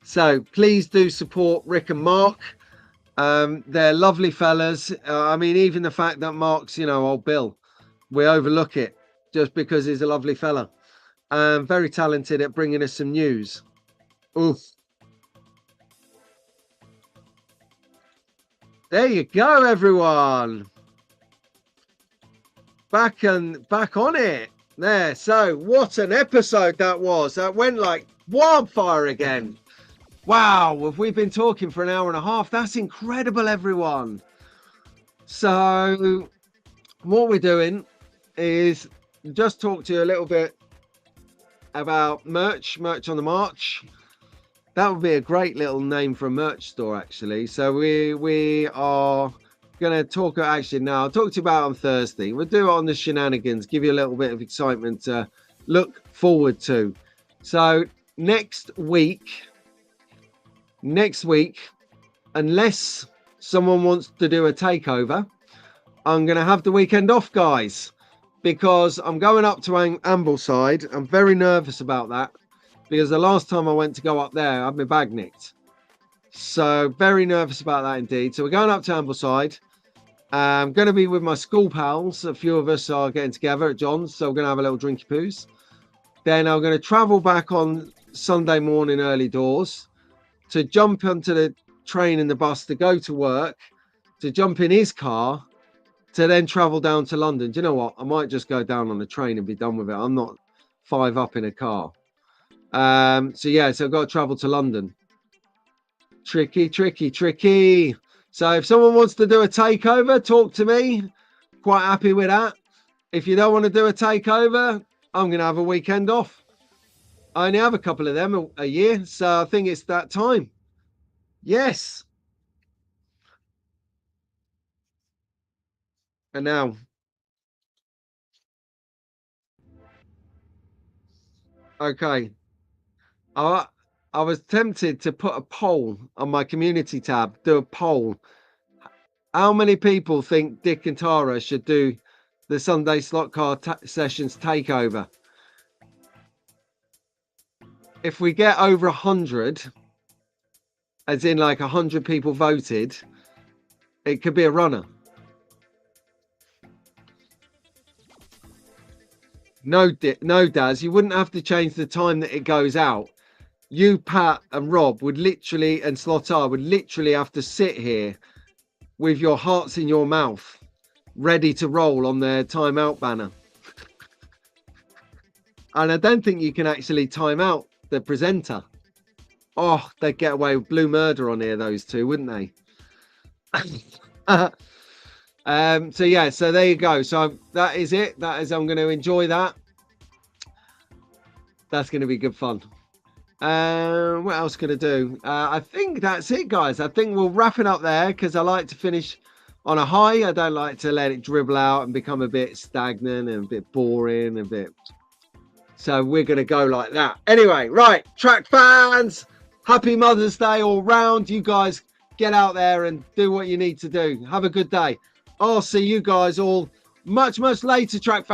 So please do support Rick and Mark. They're lovely fellas. I mean, even the fact that Mark's, old Bill, we overlook it just because he's a lovely fella. Very talented at bringing us some news. Oof. There you go, everyone. Back on it. There. So what an episode that was. That went like wildfire again. Wow, have we been talking for an hour and a half? That's incredible, everyone. So what we're doing is just talk to you a little bit about merch on the march. That would be a great little name for a merch store, actually. So we are going to talk, actually, now I'll talk to you about it on Thursday. We'll do it on the shenanigans, give you a little bit of excitement to look forward to. So next week, unless someone wants to do a takeover, I'm going to have the weekend off, guys, because I'm going up to Ambleside. I'm very nervous about that, because the last time I went to go up there, I had my bag nicked. So very nervous about that indeed. So we're going up to Ambleside. I'm going to be with my school pals. A few of us are getting together at John's, so we're going to have a little drinky poos. Then I'm going to travel back on Sunday morning early doors to jump onto the train and the bus to go to work, to jump in his car, to then travel down to London. Do you know what? I might just go down on the train and be done with it. I'm not 5 up in a car. So yeah, so I've got to travel to London. Tricky. So if someone wants to do a takeover, talk to me. Quite happy with that. If you don't want to do a takeover, I'm going to have a weekend off. I only have a couple of them a year, so I think it's that time. Yes. And now, okay. I was tempted to put a poll on my community tab, do a poll. How many people think Dick and Tara should do the Sunday slot car sessions takeover? If we get over 100, as in like 100 people voted, it could be a runner. No, Daz, you wouldn't have to change the time that it goes out. You, Pat, and Rob would literally, and Slotar would literally have to sit here with your hearts in your mouth, ready to roll on their timeout banner. And I don't think you can actually time out the presenter. Oh, they'd get away with blue murder on here, those two, wouldn't they? So yeah, so there you go. So that is it. I'm going to enjoy that. That's going to be good fun. What else can I do? I think that's it, guys. I think we'll wrap it up there, because I like to finish on a high. I don't like to let it dribble out and become a bit stagnant and a bit boring, and a bit. So we're going to go like that. Anyway, right, track fans, happy Mother's Day all round. You guys get out there and do what you need to do. Have a good day. I'll see you guys all much later, track fans.